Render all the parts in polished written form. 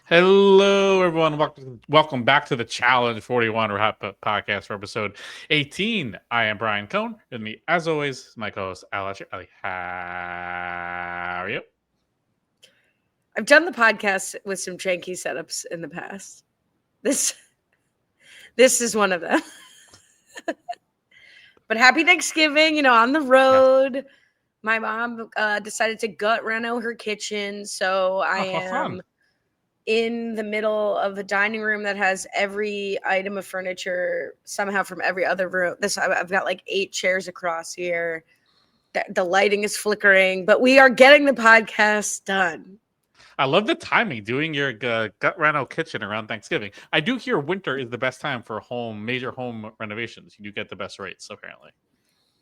Hello, everyone. Welcome back to the Challenge 41 RHAP podcast for episode 18. I am Brian Cohn. With me, as always, my co-host, Ali Lasher. Ali, how are you? I've done the podcast with some janky setups in the past. This this is one of them. But happy Thanksgiving, on the Yes. road. My mom decided to gut reno her kitchen, so I Oh, how fun. am in the middle of a dining room that has every item of furniture somehow from every other room. I've got like 8 chairs across here. The lighting is flickering, but we are getting the podcast done. I love the timing doing your gut reno kitchen around Thanksgiving. I do hear winter is the best time for major home renovations. You do get the best rates, apparently.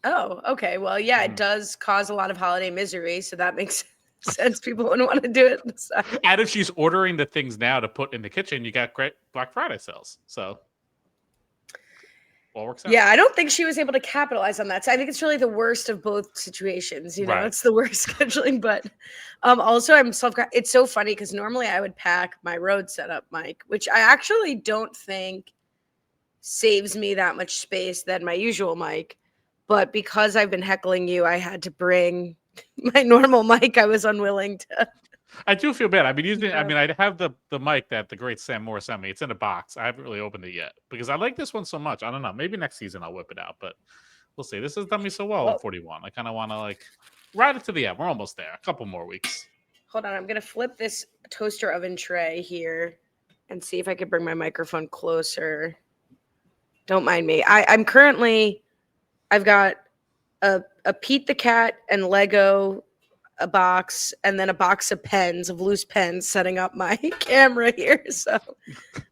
Oh, okay. Well, yeah, it Mhm. does cause a lot of holiday misery, so that makes sense. People wouldn't want to do it this time. And if she's ordering the things now to put in the kitchen, you got great Black Friday sales. So, all works out. Yeah, I don't think she was able to capitalize on that. So I think it's really the worst of both situations. Right. It's the worst scheduling, but also I'm self. It's so funny because normally I would pack my road setup mic, which I actually don't think saves me that much space than my usual mic. But because I've been heckling you, I had to bring my normal mic. I was unwilling to. I do feel bad. I've been using. I Yeah. mean, I have the mic that the great Sam Moore sent me. It's in a box. I haven't really opened it yet because I like this one so much. I don't know. Maybe next season I'll whip it out, but we'll see. This has done me so well in Whoa. 41. I kind of want to ride it to the end. We're almost there. A couple more weeks. Hold on, I'm gonna flip this toaster oven tray here and see if I could bring my microphone closer. Don't mind me. I've got a Pete the Cat and Lego a box and then a box of pens of loose pens setting up my camera here. So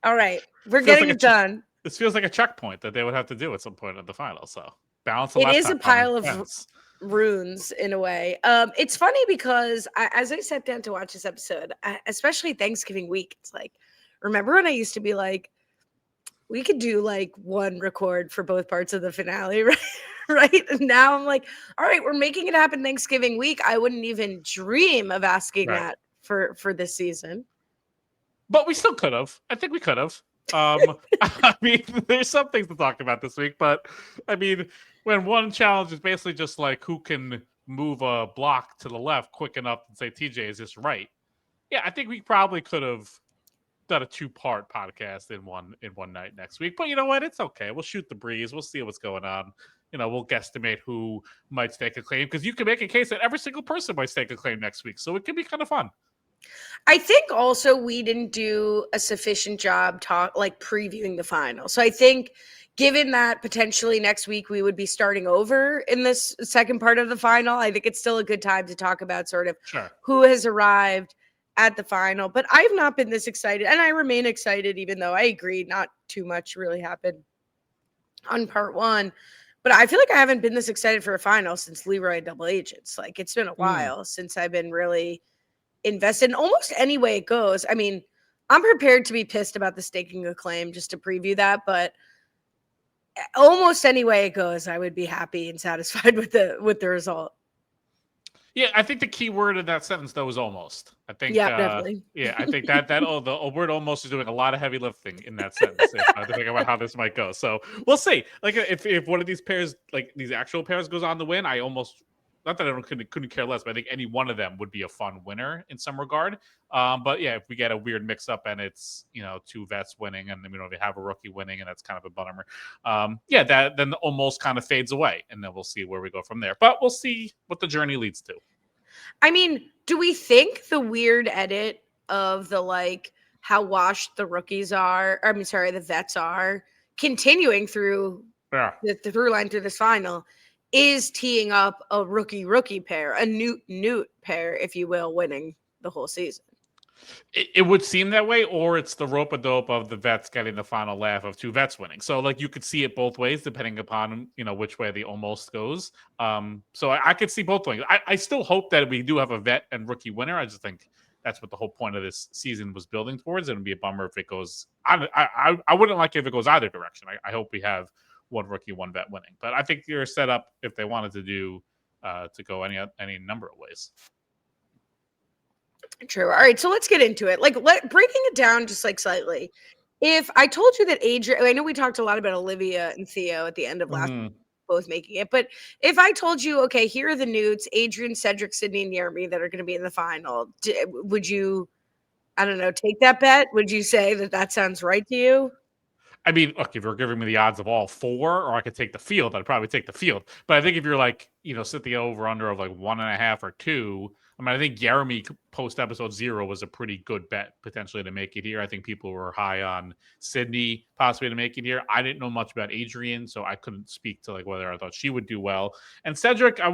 all right, we're Feels getting like a it done. this feels like a checkpoint that they would have to do at some point in the final. So balance the It is a laptop on pile of fence. runes in a way. It's funny because as I sat down to watch this episode, especially Thanksgiving week, it's like, remember when I used to be like, we could do like one record for both parts of the finale, right? Right. And now I'm like, all right, we're making it happen Thanksgiving week. I wouldn't even dream of asking Right. that for this season. But we still could have. I think we could have. I mean, there's some things to talk about this week, but I mean, when one challenge is basically just like who can move a block to the left quick enough and say TJ is this right? Yeah, I think we probably could have done a 2-part podcast in one night next week. But you know what? It's okay. We'll shoot the breeze. We'll see what's going on. We'll guesstimate who might stake a claim because you can make a case that every single person might stake a claim next week. So it could be kind of fun. I think also we didn't do a sufficient job previewing the final. So I think given that potentially next week we would be starting over in this second part of the final, I think it's still a good time to talk about sort of Sure. who has arrived at the final. But I've not been this excited, and I remain excited even though I agree not too much really happened on part 1. But I feel like I haven't been this excited for a final since Leroy Double Agents. Like it's been a while since I've been really invested in almost any way it goes. I mean, I'm prepared to be pissed about the staking of claim just to preview that, but almost any way it goes, I would be happy and satisfied with the result. Yeah, I think the key word in that sentence though is almost. I think, Yeah, definitely. yeah, I think that the word almost is doing a lot of heavy lifting in that sentence. If I have to think about how this might go, so we'll see. Like if one of these pairs, like these actual pairs, goes on to win, I almost not that I couldn't care less, but I think any one of them would be a fun winner in some regard. But yeah, if we get a weird mix up and it's 2 vets winning and then we don't even have a rookie winning and that's kind of a bummer. Yeah, that then almost kind of fades away and then we'll see where we go from there. But we'll see what the journey leads to. I mean, do we think the weird edit of the how washed the rookies are, or, I mean, sorry, the vets are continuing through Yeah. the through line through this final is teeing up a rookie pair, a newt pair, if you will, winning the whole season? It would seem that way, or it's the rope a dope of the vets getting the final laugh of 2 vets winning. So like you could see it both ways depending upon which way the almost goes. So I could see both ways. I still hope that we do have a vet and rookie winner. I just think that's what the whole point of this season was building towards. It would be a bummer if it goes. I wouldn't like it if it goes either direction. I hope we have one rookie, one vet winning. But I think you're set up if they wanted to do to go any number of ways. True. All right, so let's get into it. Like, breaking it down just like slightly. If I told you that Adrian, I know we talked a lot about Olivia and Theo at the end of last, Mhm. both making it, but if I told you, okay, here are the Newts, Adrian, Cedric, Sydney, and Jeremy that are going to be in the final, would you, I don't know, take that bet? Would you say that that sounds right to you? I mean, look, if you're giving me the odds of all four, or I could take the field, I'd probably take the field. But I think if you're like, set the over under of like 1.5 or 2. I mean, I think Jeremy post episode 0 was a pretty good bet potentially to make it here. I think people were high on Sydney possibly to make it here. I didn't know much about Adrian, so I couldn't speak to like whether I thought she would do well. And Cedric, I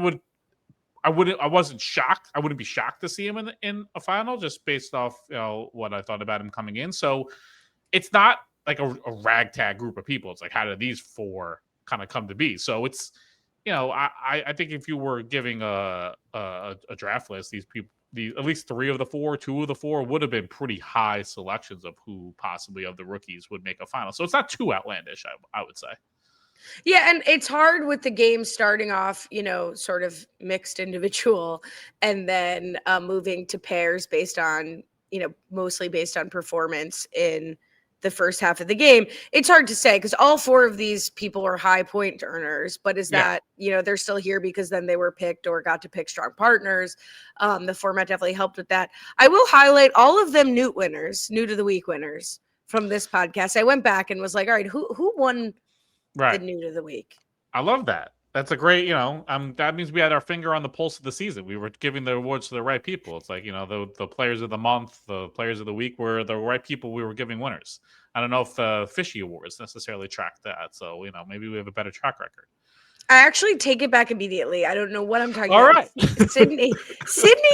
wasn't shocked. I wouldn't be shocked to see him in a final just based off what I thought about him coming in. So it's not like a ragtag group of people. It's like, how did these four kind of come to be? So it's, I think if you were giving a draft list, these people, at least 3 of the 4, 2 of the 4 would have been pretty high selections of who possibly of the rookies would make a final. So it's not too outlandish, I would say. Yeah, and it's hard with the game starting off, sort of mixed individual, and then moving to pairs based on, mostly based on performance in the first half of the game. It's hard to say because all 4 of these people are high point earners, but is Yeah. that, they're still here because then they were picked or got to pick strong partners. The format definitely helped with that. I will highlight all of them Newt winners, Newt of the Week winners from this podcast. I went back and was like, all right, who won the Right. Newt of the Week? I love that. That's a great, that means we had our finger on the pulse of the season. We were giving the awards to the right people. It's like, the players of the month, the players of the week were the right people we were giving winners. I don't know if the Fishy Awards necessarily track that. So, maybe we have a better track record. I actually take it back immediately. I don't know what I'm talking All about. right. Sydney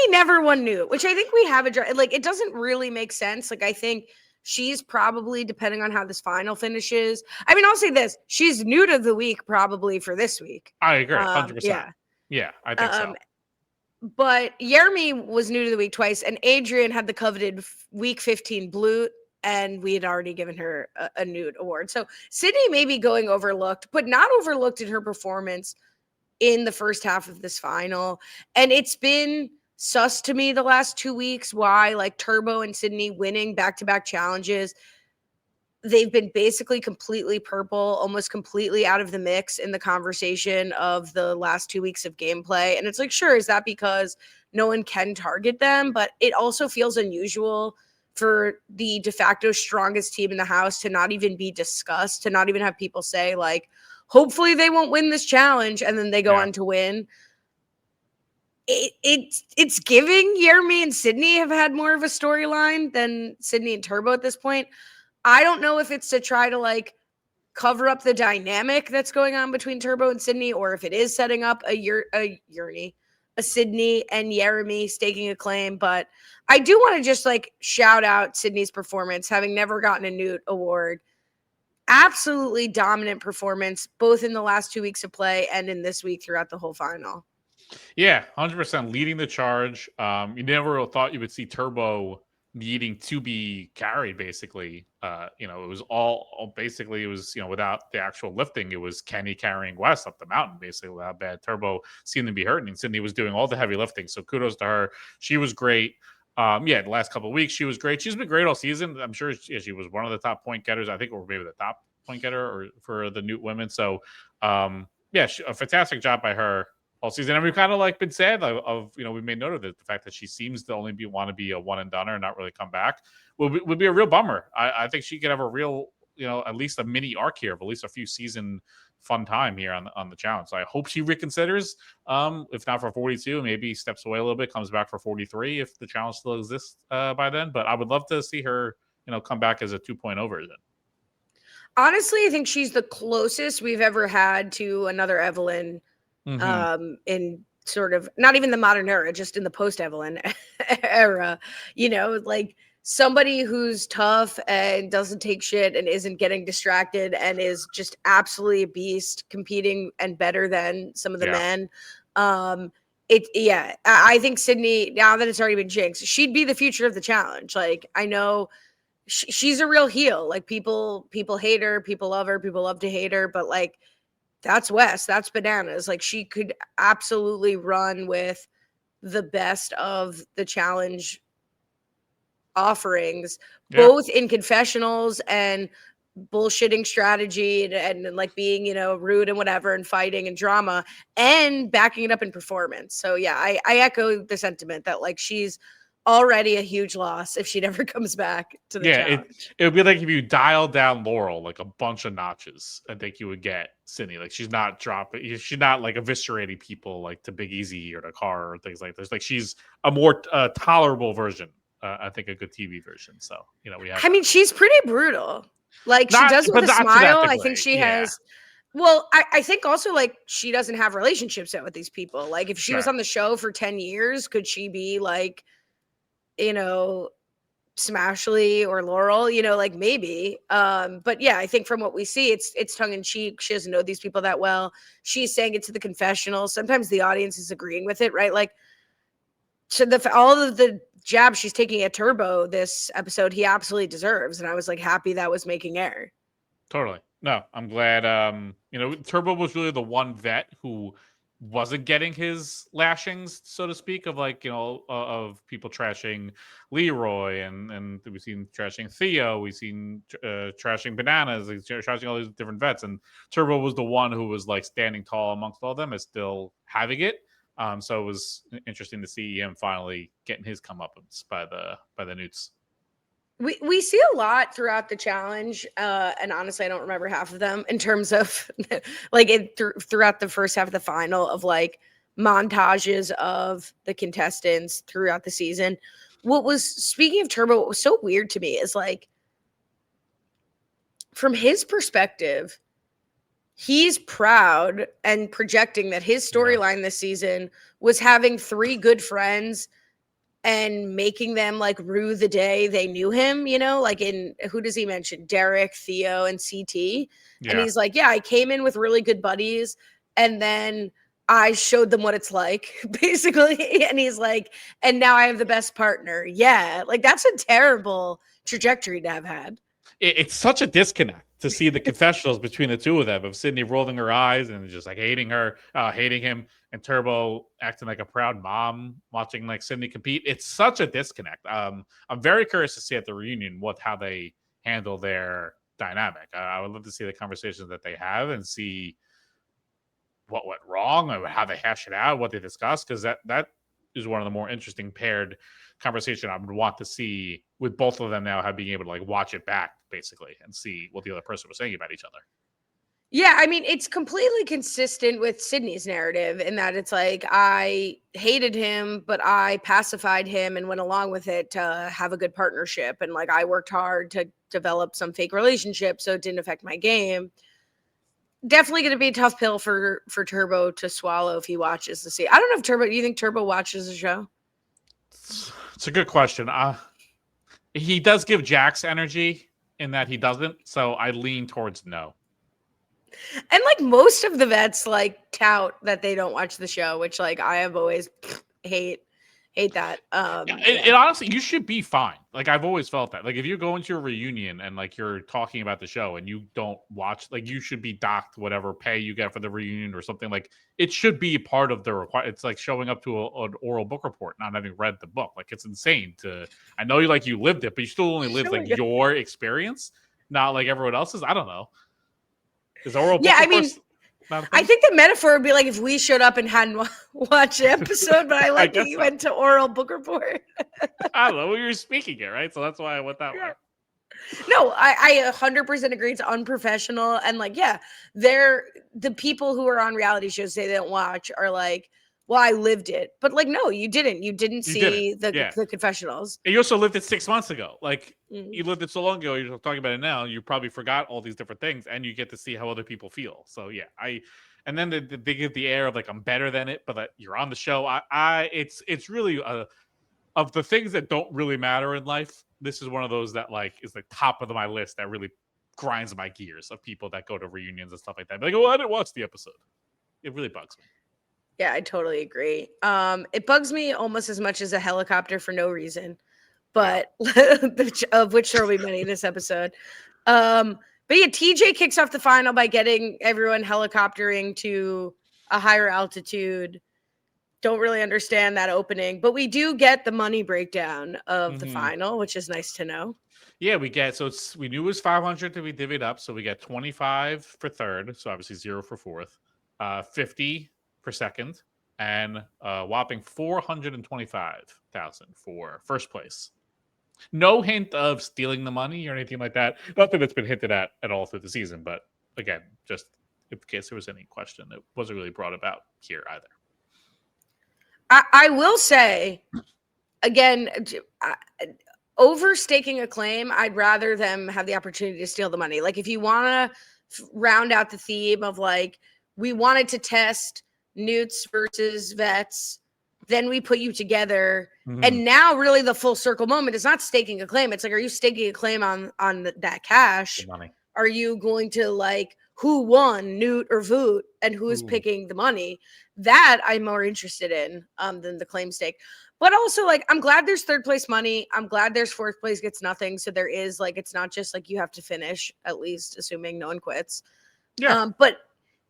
never won Newt, which I think we have like it doesn't really make sense. Like I think she's probably, depending on how this final finishes. I mean, I'll say this: she's Newt of the Week probably for this week. I agree, 100%. Yeah. Yeah, I think so. But Jeremy was Newt of the Week twice, and Adrian had the coveted Week 15 blue, and we had already given her a Newt award. So Sydney may be going overlooked, but not overlooked in her performance in the first half of this final. And it's been sus to me the last 2 weeks why like Turbo and Sydney winning back-to-back challenges, they've been basically completely purple, almost completely out of the mix in the conversation of the last 2 weeks of gameplay. And it's like, sure, is that because no one can target them? But it also feels unusual for the de facto strongest team in the house to not even be discussed, to not even have people say like, hopefully they won't win this challenge, and then they go on to win. It's giving Jeremy and Sydney have had more of a storyline than Sydney and Turbo at this point. I don't know if it's to try to like cover up the dynamic that's going on between Turbo and Sydney, or if it is setting up a Sydney and Jeremy staking a claim. But I do want to just like shout out Sydney's performance, having never gotten a Newt award. Absolutely dominant performance, both in the last 2 weeks of play and in this week throughout the whole final. Yeah, 100% leading the charge. You never thought you would see Turbo needing to be carried, basically. It was all basically, it was, without the actual lifting, it was Kenny carrying Wes up the mountain, basically, without bad. Turbo seemed to be hurting, and Sydney was doing all the heavy lifting. So kudos to her. She was great. The last couple of weeks, she was great. She's been great all season. I'm sure she was one of the top point getters. I think, or maybe the top point getter or for the Newt women. So, a fantastic job by her all season. And we've kind of like been sad of we made note of it, the fact that she seems to only want to be a one and done and not really come back would be a real bummer. I think she could have a real, at least a mini arc here of at least a few season fun time here on the challenge. So I hope she reconsiders. If not for 42, maybe steps away a little bit, comes back for 43 if the challenge still exists by then. But I would love to see her, come back as a 2.0 version. Honestly, I think she's the closest we've ever had to another Evelyn. In sort of not even the modern era, just in the post Evelyn era, like somebody who's tough and doesn't take shit and isn't getting distracted and is just absolutely a beast, competing and better than some of the men. I think Sydney, now that it's already been jinxed, she'd be the future of the challenge. Like, I know she's a real heel. Like people hate her, people love her, people love to hate her, but like, that's Wes. That's bananas. Like she could absolutely run with the best of the challenge offerings, Yeah. both in confessionals and bullshitting strategy and like being, you know, rude and whatever and fighting and drama and backing it up in performance. So yeah, I echo the sentiment that like she's already a huge loss if she never comes back to the Yeah, challenge. it would be like if you dial down Laurel like a bunch of notches. I think you would get Sydney. Like she's not dropping, she's not like eviscerating people like to Big Easy or to Car or things like this. Like she's a more tolerable version. I think a good TV version. So you know we have. I mean, she's pretty brutal. Like she Not, does it but with a not to that smile. I think degree. she Yeah, has. Well, I think also like she doesn't have relationships yet with these people. Like if she was sure. on the show for 10 years, could she be like, you know, Smashley or Laurel, you know, like maybe. But yeah, I think from what we see, it's tongue in cheek. She doesn't know these people that well. She's saying it to the confessional. Sometimes the audience is agreeing with it, right? Like, so all of the jabs she's taking at Turbo this episode, he absolutely deserves. And I was like happy that was making air. Totally. No, I'm glad. You know, Turbo was really the one vet who wasn't getting his lashings, so to speak, of like, you know, of people trashing Leroy and we've seen trashing Theo, we've seen trashing Bananas, trashing all these different vets, and Turbo was the one who was like standing tall amongst all of them, and still having it. So it was interesting to see him finally getting his comeuppance by the Newts. We see a lot throughout the challenge, and honestly, I don't remember half of them in terms of like throughout the first half of the final of like montages of the contestants throughout the season. What was, speaking of Turbo, what was so weird to me is like from his perspective, he's proud and projecting that his storyline this season was having 3 good friends and making them like rue the day they knew him, you know, like in, who does he mention? Derek, Theo, and CT. And Yeah. he's like, yeah, I came in with really good buddies and then I showed them what it's like, basically. And he's like, and now I have the best partner. Yeah. Like that's a terrible trajectory to have had. It's such a disconnect to see the confessionals between the two of them, of Sydney rolling her eyes and just like hating her, hating him, and Turbo acting like a proud mom watching like Sydney compete. It's such a disconnect. I'm very curious to see at the reunion how they handle their dynamic. I would love to see the conversations that they have and see what went wrong or how they hash it out, what they discuss, because that is one of the more interesting paired conversation I would want to see with both of them now, have being able to like watch it back basically and see what the other person was saying about each other. Yeah, I mean, it's completely consistent with Sydney's narrative in that it's like, I hated him, but I pacified him and went along with it to have a good partnership. And like, I worked hard to develop some fake relationship so it didn't affect my game. Definitely going to be a tough pill for Turbo to swallow if he watches the season. I don't know if Turbo, do you think Turbo watches the show? It's a good question. He does give Jax energy in that he doesn't. So I lean towards no. And like most of the vets like tout that they don't watch the show, which like I have always hate that. It honestly, you should be fine. Like I've always felt that. Like if you're going to a reunion and like you're talking about the show and you don't watch, like you should be docked whatever pay you get for the reunion or something. Like it should be part of the require. It's like showing up to an oral book report, not having read the book. Like it's insane to. I know you lived it, but you still only lived like your experience, not like everyone else's. I don't know. Is oral book reports? I think the metaphor would be like if we showed up and hadn't watched the episode, but I like that you went to oral book report. I don't know. We were speaking it, right? So that's why I went that way. No, I 100% agree. It's unprofessional. And like, yeah, they're the people who are on reality shows say they don't watch are like, well, I lived it. But like, no, you didn't. You didn't see the confessionals. And you also lived it 6 months ago. Like you lived it so long ago, you're talking about it now. You probably forgot all these different things and you get to see how other people feel. So yeah, and then they give the air of like, I'm better than it, but you're on the show. It's really of the things that don't really matter in life. This is one of those that like is the top of my list that really grinds my gears of people that go to reunions and stuff like that. Like, oh, I didn't watch the episode. It really bugs me. Yeah, I totally agree. It bugs me almost as much as a helicopter for no reason, but of which there will be many in this episode. But yeah, TJ kicks off the final by getting everyone helicoptering to a higher altitude. don't really understand that opening, but we do get the money breakdown of the Mhm. final, which is nice to know. Yeah, we get we knew it was 500 to be divvied up, so we get 25 for third, so obviously 0 for fourth, 50 for second, and whopping 425,000 for first place. No hint of stealing the money or anything like that. Nothing that's been hinted at all through the season, but again, just in case there was any question, it wasn't really brought about here either. I will say, again, over staking a claim, I'd rather them have the opportunity to steal the money. Like, if you want to round out the theme of like, we wanted to test Newts versus Vets, then we put you together. Mhm. And now, really, the full circle moment is not staking a claim. It's like, are you staking a claim on that cash? The money. Are you going to like who won, Newt or Voot, and who's Ooh. picking the money? That I'm more interested in than the claim stake. But also, like, I'm glad there's third place money. I'm glad there's fourth place gets nothing. So there is like, it's not just like you have to finish, at least assuming no one quits. Yeah. But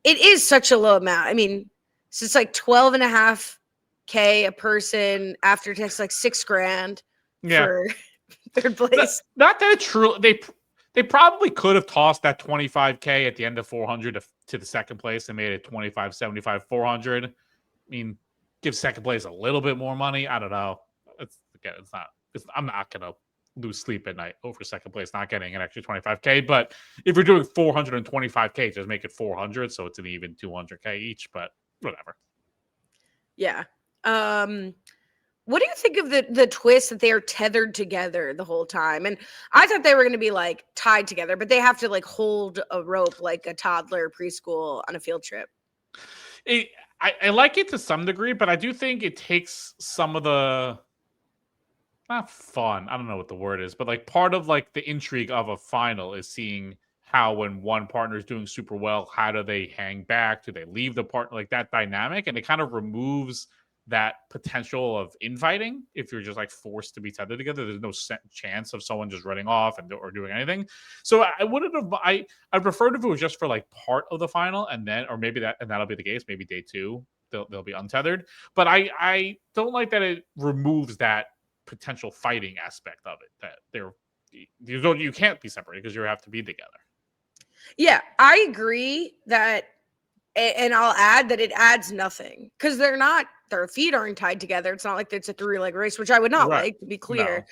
it is such a low amount. I mean, so it's like 12.5K a person after tax, like $6,000 for third place. Not that it's true. They probably could have tossed that 25K at the end of 400 to the second place and made it 25, 75, 400. I mean, give second place a little bit more money. I don't know. I'm not going to lose sleep at night over second place, not getting an extra 25K. But if you're doing 425K, just make it 400. So it's an even 200K each, but whatever. Yeah. What do you think of the twist that they are tethered together the whole time? And I thought they were going to be like tied together, but they have to like hold a rope like a toddler preschool on a field trip. I like it to some degree, but I do think it takes some of the not fun. I don't know what the word is, but like part of like the intrigue of a final is seeing how when one partner is doing super well, how do they hang back? Do they leave the partner? Like that dynamic, and it kind of removes that potential of infighting if you're just like forced to be tethered together. There's no chance of someone just running off or doing anything. So I wouldn't have. I preferred if it was just for like part of the final, and then or maybe that'll be the case. Maybe day two they'll be untethered. But I don't like that it removes that potential fighting aspect of it. That you can't be separated because you have to be together. Yeah, I agree that, and I'll add that it adds nothing because their feet aren't tied together. It's not like it's a 3-leg race, which I would not like, to be clear. No.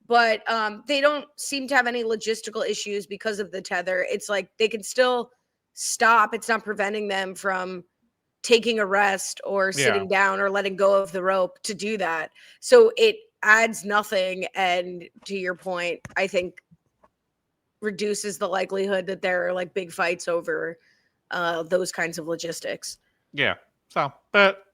But they don't seem to have any logistical issues because of the tether. It's like they can still stop. It's not preventing them from taking a rest or sitting down or letting go of the rope to do that. So it adds nothing. And to your point, I think reduces the likelihood that there are like big fights over those kinds of logistics. Yeah. So, but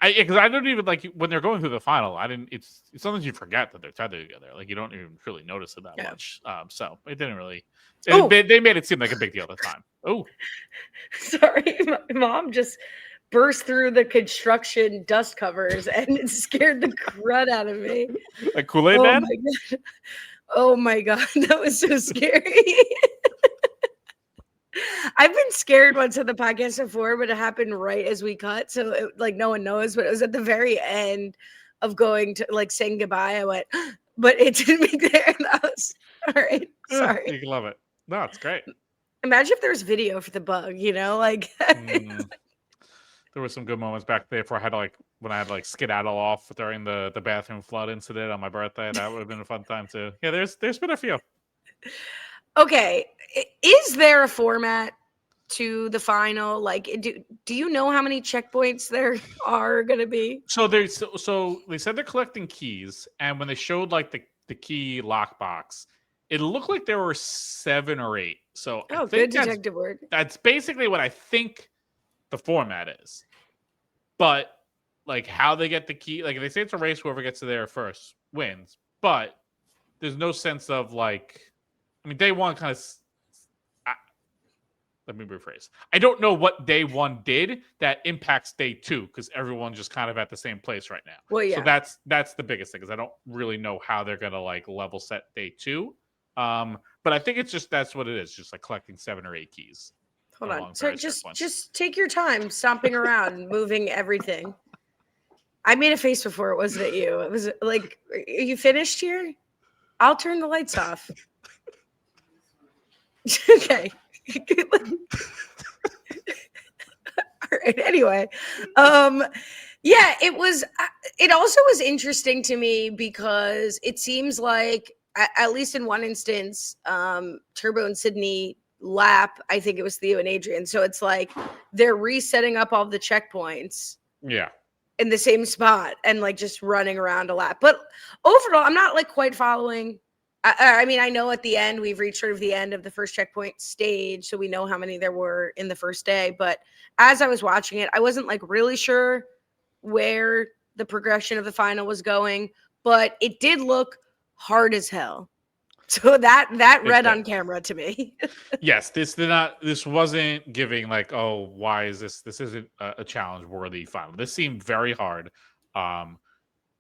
I don't even like when they're going through the final. It's something you forget that they're tethered together. Like you don't even really notice it that much. So it didn't really. They made it seem like a big deal at the time. Oh, sorry, my mom just burst through the construction dust covers and it scared the crud out of me. Like Kool-Aid Man. My God. Oh my God, that was so scary. I've been scared once on the podcast before, but it happened right as we cut. So like no one knows, but it was at the very end of going to like saying goodbye. I went, but it didn't make there. That was all right. Sorry. You can love it. No, it's great. Imagine if there's video for the bug, like there were some good moments back there before when I had to skedaddle off during the bathroom flood incident on my birthday. That would have been a fun time too. Yeah, there's been a few. Okay. Is there a format to the final? Like, do you know how many checkpoints there are going to be? So they said they're collecting keys, and when they showed the key lockbox, it looked like there were 7 or 8. So I think good detective work. That's basically what I think the format is. But how they get the key, they say it's a race, whoever gets to there first wins. But there's no sense of day one kind of. Let me rephrase. I don't know what day one did that impacts day two because everyone's just kind of at the same place right now. Well, yeah. So that's the biggest thing because I don't really know how they're gonna level set day two. But I think it's just that's what it is, just collecting 7 or 8 keys. Hold on. So just take your time stomping around, moving everything. I made a face before. It wasn't at you. It was like, are you finished here? I'll turn the lights off. Okay. All right. Anyway, yeah, it was. It also was interesting to me because it seems like, at least in one instance, Turbo and Sydney lap. I think it was Theo and Adrian. So it's like they're resetting up all the checkpoints. Yeah. In the same spot and like just running around a lap. But overall, I'm not like quite following. I mean, I know at the end we've reached sort of the end of the first checkpoint stage, so we know how many there were in the first day. But as I was watching it, I wasn't like really sure where the progression of the final was going, but it did look hard as hell. So that read on camera to me. Yes, this wasn't giving like, oh, why is this isn't a challenge worthy final. This seemed very hard.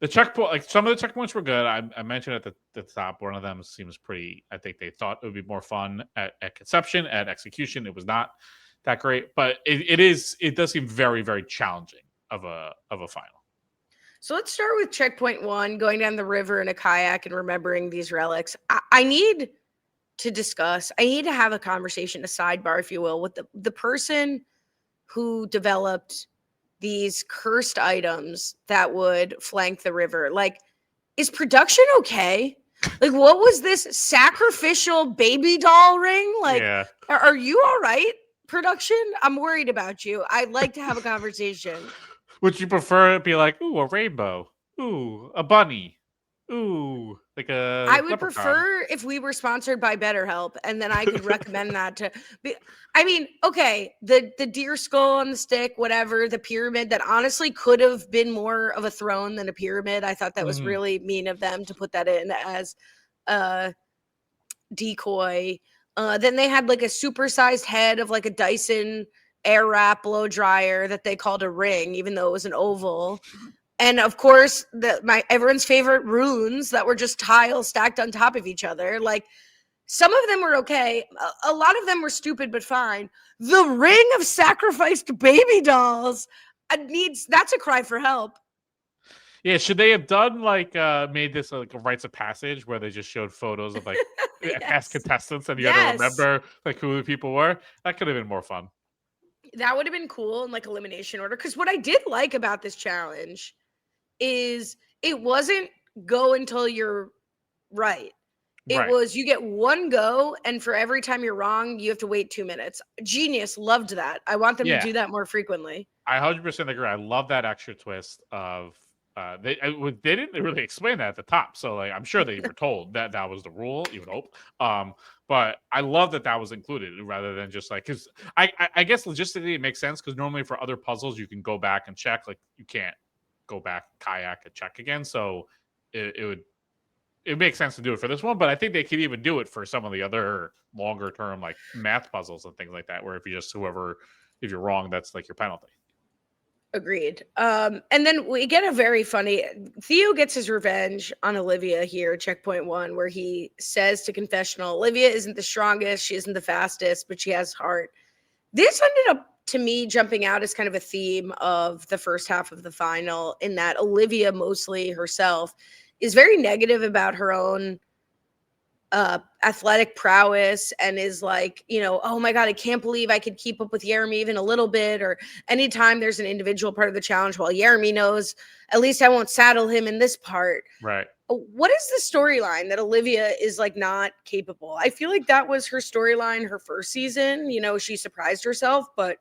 The checkpoint, like some of the checkpoints were good. I mentioned at the top, one of them seems pretty. I think they thought it would be more fun at conception. At execution, it was not that great, but it does seem very, very challenging of a final. So let's start with checkpoint 1, going down the river in a kayak and remembering these relics. I need to discuss, I need to have a conversation, a sidebar, if you will, with the person who developed these cursed items that would flank the river. Like, is production okay? Like, what was this sacrificial baby doll ring? Like, yeah. Are you all right, production? I'm worried about you. I'd like to have a conversation. Would you prefer it be like, ooh, a rainbow? Ooh, a bunny? Ooh, like a I would leprechaun. Prefer if we were sponsored by BetterHelp, and then I could recommend that to be. I mean, okay, the deer skull on the stick, whatever, the pyramid that honestly could have been more of a throne than a pyramid. I thought that was really mean of them to put that in as a decoy. Then they had like a supersized head of like a Dyson RHAP blow dryer that they called a ring, even though it was an oval. And of course, everyone's favorite runes that were just tiles stacked on top of each other. Like, some of them were okay. A lot of them were stupid, but fine. The ring of sacrificed baby dolls that's a cry for help. Yeah, should they have done like made this like a rites of passage where they just showed photos of like past contestants and you had to remember like who the people were? That could have been more fun. That would have been cool in like elimination order. Because what I did like about this challenge is it wasn't go until you're right. It was you get one go, and for every time you're wrong, you have to wait 2 minutes. Genius, loved that. I want them to do that more frequently. I 100% agree. I love that extra twist of they didn't really explain that at the top, so like I'm sure they were told that was the rule. You would hope, but I love that was included rather than just like because I guess logistically it makes sense because normally for other puzzles you can go back and check, like you can't go back kayak and check again, so it makes sense to do it for this one, but I think they could even do it for some of the other longer term like math puzzles and things like that, where if you're wrong, that's like your penalty. Agreed. And then we get a very funny, Theo gets his revenge on Olivia here, checkpoint 1, where he says to confessional, Olivia isn't the strongest, she isn't the fastest, but she has heart. This ended up, to me, jumping out as kind of a theme of the first half of the final, in that Olivia, mostly herself, is very negative about her own athletic prowess and is like, oh my God, I can't believe I could keep up with Jeremy even a little bit. Or anytime there's an individual part of the challenge, well, Jeremy knows, at least I won't saddle him in this part. Right. What is the storyline that Olivia is like not capable? I feel like that was her storyline her first season. She surprised herself, but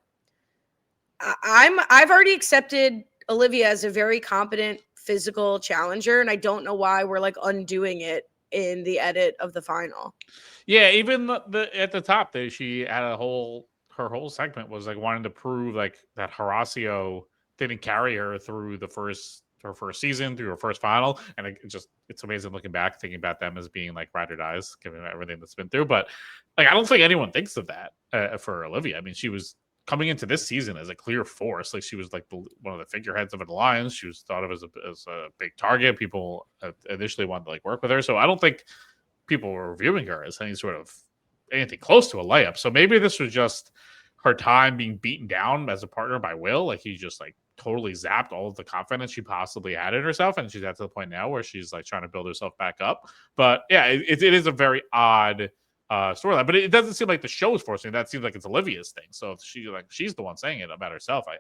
I've already accepted Olivia as a very competent physical challenger, and I don't know why we're like undoing it in the edit of the final. Yeah, even the at the top there, she had her whole segment was like wanting to prove like that Horacio didn't carry her through her first season, through her first final, and it's amazing looking back, thinking about them as being like ride or dies, given everything that's been through. But like, I don't think anyone thinks of that for Olivia. I mean, she was coming into this season as a clear force. Like, she was like one of the figureheads of an alliance. She was thought of as a big target. People initially wanted to like work with her. So I don't think people were viewing her as anything close to a layup. So maybe this was just her time being beaten down as a partner by Will. Like, he just like totally zapped all of the confidence she possibly had in herself, and she's at the point now where she's like trying to build herself back up. But yeah, it is a very odd storyline, but it doesn't seem like the show is forcing it. That seems like it's Olivia's thing. So if she's the one saying it about herself, I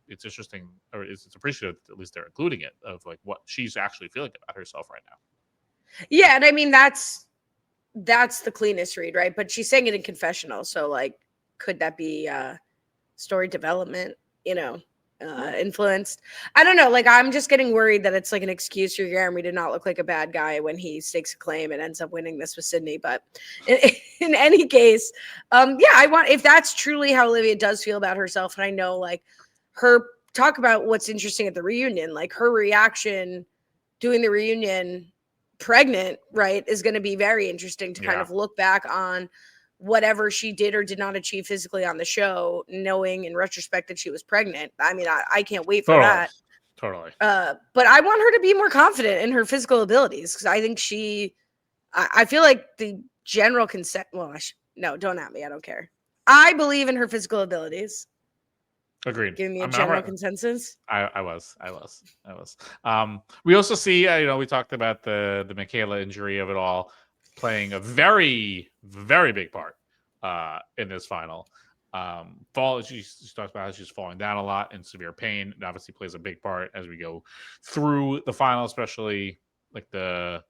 it's interesting, or it's appreciative at least they're including it, of like what she's actually feeling about herself right now. Yeah, and I mean that's the cleanest read, right? But she's saying it in confessional, so like, could that be story development? Influenced. I don't know. Like, I'm just getting worried that it's like an excuse for Jeremy to not look like a bad guy when he stakes a claim and ends up winning this with Sydney. But in any case, I want, if that's truly how Olivia does feel about herself, and I know like her talk about what's interesting at the reunion, like her reaction doing the reunion pregnant, right, is going to be very interesting to kind of look back on whatever she did or did not achieve physically on the show, knowing in retrospect that she was pregnant. I mean, I can't wait for that. Totally. But I want her to be more confident in her physical abilities, because I think I feel like the general consent. Well, no, don't at me. I don't care. I believe in her physical abilities. Agreed. Giving me a general consensus. I was. We also see, we talked about the Michaela injury of it all, playing a very, very big part in this final. She talks about how she's falling down a lot in severe pain. It obviously plays a big part as we go through the final, especially like the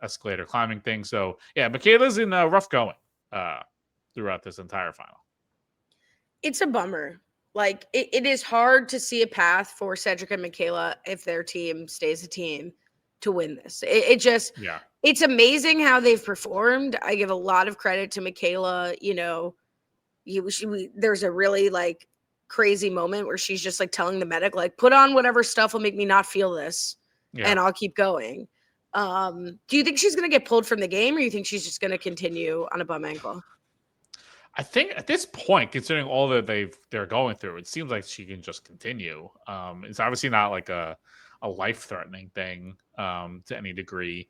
escalator climbing thing. So yeah, Michaela's in rough going throughout this entire final. It's a bummer. Like, it is hard to see a path for Cedric and Michaela, if their team stays a team, to win this. It's amazing how they've performed. I give a lot of credit to Michaela. There's a really like crazy moment where she's just like telling the medic, like, put on whatever stuff will make me not feel this, and I'll keep going. Do you think she's going to get pulled from the game, or you think she's just going to continue on a bum ankle? I think at this point, considering all that they're going through, it seems like she can just continue. It's obviously not like a life-threatening thing to any degree,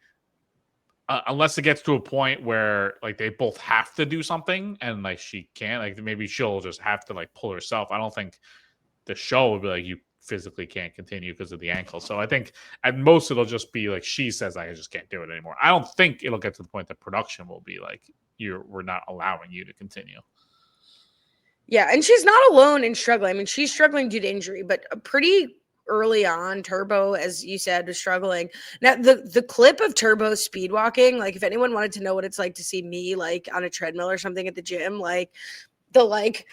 unless it gets to a point where like they both have to do something and like she can't. Like maybe she'll just have to like pull herself. I don't think the show will be like, you physically can't continue because of the ankle. So I think at most it'll just be like she says, I just can't do it anymore. I don't think it'll get to the point that production will be like, we're not allowing you to continue. Yeah, and she's not alone in struggling. I mean, she's struggling due to injury, but pretty early on, Turbo, as you said, was struggling. Now, the clip of Turbo speed walking, like if anyone wanted to know what it's like to see me like on a treadmill or something at the gym, like the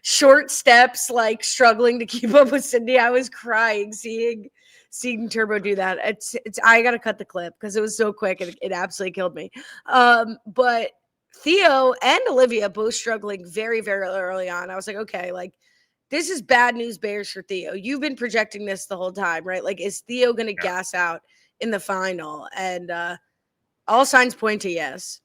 short steps, like struggling to keep up with Cindy, I was crying seeing Turbo do that. It's I gotta cut the clip because it was so quick and it absolutely killed me. But Theo and Olivia both struggling very, very early on. I was like, okay, like this is bad news bears for Theo. You've been projecting this the whole time, right? Like, is Theo gonna gas out in the final? And all signs point to yes.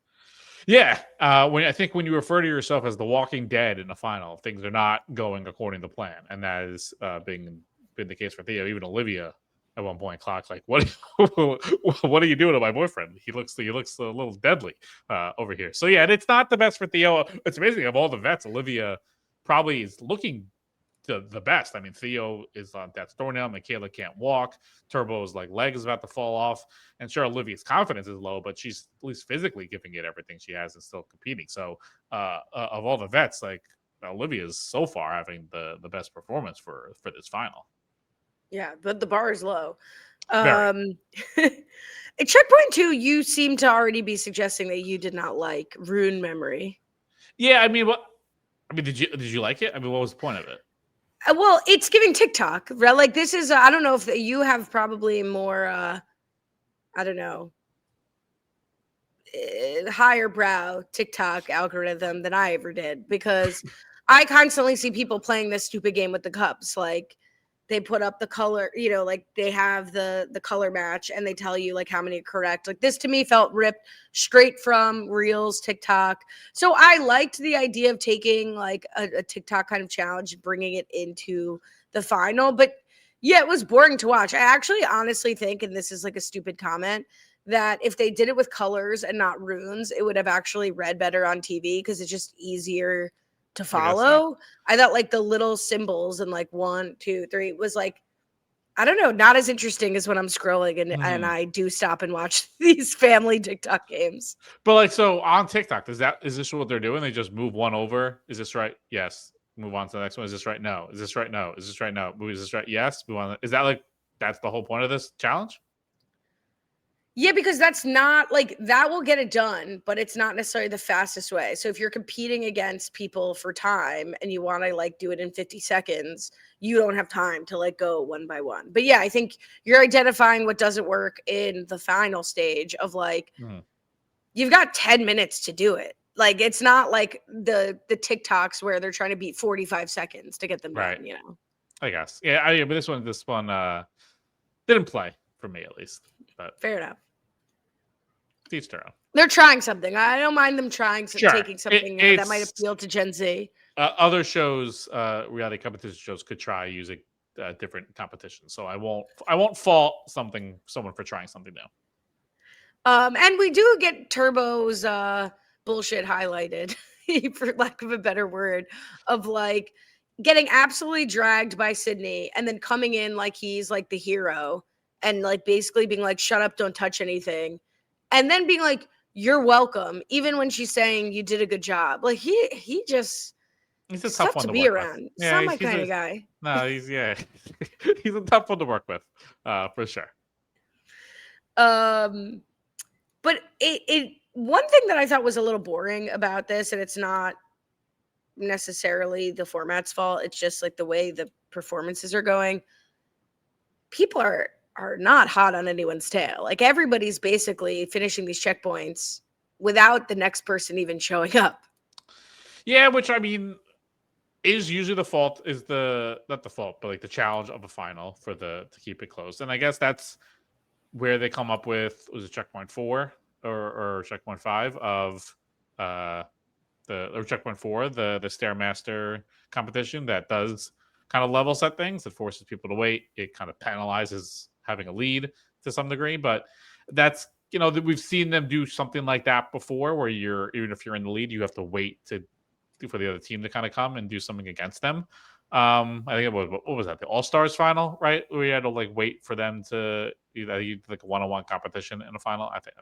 Yeah, when you refer to yourself as the Walking Dead in the final, things are not going according to plan, and that is been the case for Theo. Even Olivia at one point clocked like, what are you doing to my boyfriend? He looks a little deadly over here. So yeah, and it's not the best for Theo. It's amazing, of all the vets, Olivia probably is looking the best. I mean, Theo is on death's door now. Michaela can't walk. Turbo's like leg is about to fall off. And sure, Olivia's confidence is low, but she's at least physically giving it everything she has and still competing. So of all the vets, like Olivia's so far having the best performance for this final. Yeah, but the bar is low. At checkpoint 2, you seem to already be suggesting that you did not like Rune Memory. Yeah, I mean, did you like it? I mean, what was the point of it? Well, it's giving TikTok, right? Like this is, I don't know if you have probably more, I don't know, higher brow TikTok algorithm than I ever did, because I constantly see people playing this stupid game with the cups. Like they put up the color, like they have the color match and they tell you like how many are correct. Like this to me felt ripped straight from Reels, TikTok. So I liked the idea of taking like a TikTok kind of challenge, bringing it into the final. But yeah, it was boring to watch. I actually honestly think, and this is like a stupid comment, that if they did it with colors and not runes, it would have actually read better on TV because it's just easier to I guess so. follow. I thought like the little symbols and like 1, 2, 3 was like, I don't know, not as interesting as when I'm scrolling and I do stop and watch these family TikTok games. But like, so on TikTok, is this what they're doing? They just move one over. Is this right? Yes. Move on to the next one. Is this right? No. Is this right? No. Is this right? No. Is this right? Yes. Move on. Is that like that's the whole point of this challenge? Yeah, because that's not like that will get it done, but it's not necessarily the fastest way. So if you're competing against people for time and you want to like do it in 50 seconds, you don't have time to like go one by one. But yeah, I think you're identifying what doesn't work in the final stage of like you've got 10 minutes to do it. Like it's not like the TikToks where they're trying to beat 45 seconds to get them Right. done, you know. I guess. Yeah, but this one didn't play for me at least. But fair enough. Each their own. They're trying something. I don't mind them trying taking something that might It's appeal to Gen Z. Other shows, reality competition shows, could try using different competitions. So I won't fault someone for trying something new. And we do get Turbo's bullshit highlighted, for lack of a better word, of like getting absolutely dragged by Sydney and then coming in like he's like the hero and like basically being like, shut up, don't touch anything. And then being like, you're welcome, even when she's saying you did a good job. Like he's a tough one to to be work around. with. It's not my kind of guy. No, he's he's a tough one to work with, for sure. But it one thing that I thought was a little boring about this, and it's not necessarily the format's fault, it's just like the way the performances are going. People are not hot on anyone's tail. Like everybody's basically finishing these checkpoints without the next person even showing up. Yeah, which I mean is usually the fault, is not the fault, but like the challenge of a final to keep it closed. And I guess that's where they come up with, was it checkpoint 4 or checkpoint 5 of checkpoint 4, the Stairmaster competition that does kind of level set things. It forces people to wait. It kind of penalizes having a lead to some degree, but that's, we've seen them do something like that before, where even if you're in the lead, you have to wait for the other team to kind of come and do something against them. I think it was, what was that? The All-Stars final, right? We had to like wait for them to either like a one-on-one competition in a final. I think,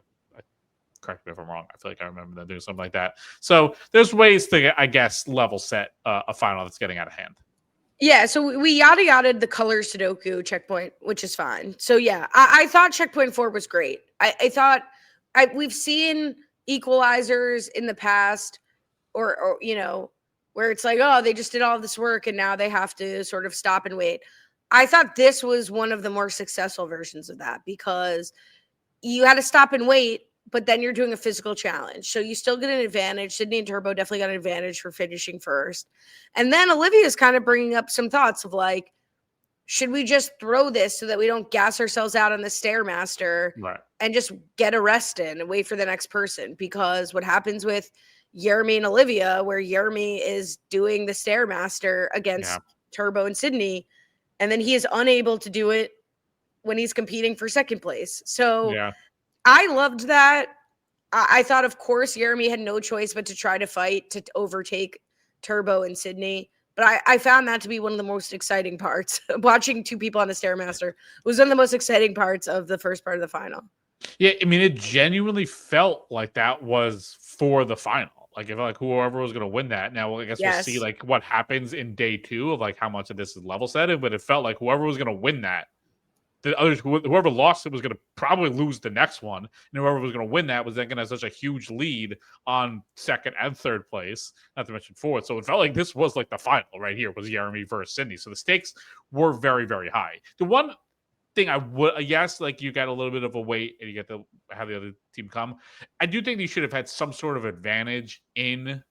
correct me if I'm wrong, I feel like I remember them doing something like that. So there's ways to, I guess, level set a final that's getting out of hand. Yeah, so we yada yada the color Sudoku checkpoint, which is fine. So yeah, I thought checkpoint 4 was great. I thought we've seen equalizers in the past, or where it's like, oh, they just did all this work and now they have to sort of stop and wait. I thought this was one of the more successful versions of that, because you had to stop and wait, but then you're doing a physical challenge. So you still get an advantage. Sydney and Turbo definitely got an advantage for finishing first. And then Olivia's kind of bringing up some thoughts of like, should we just throw this so that we don't gas ourselves out on the Stairmaster, right, and just get a rest in and wait for the next person? Because what happens with Jeremy and Olivia, where Jeremy is doing the Stairmaster against Turbo and Sydney, and then he is unable to do it when he's competing for second place. So I loved that. I thought, of course, Jeremy had no choice but to try to fight to overtake Turbo and Sydney. But I found that to be one of the most exciting parts. Watching two people on the Stairmaster was one of the most exciting parts of the first part of the final. Yeah, I mean, it genuinely felt like that was for the final. Like, if like whoever was going to win that. Now, I guess we'll see like what happens in day 2 of like how much of this is level setted. But it felt like whoever was going to win that, the others, whoever lost it was going to probably lose the next one, and whoever was going to win that was then going to have such a huge lead on second and third place, not to mention fourth. So it felt like this was like the final right here, was Jeremy versus Sydney. So the stakes were very, very high. The one thing I would, yes, like you got a little bit of a wait and you get to have the other team come. I do think you should have had some sort of advantage in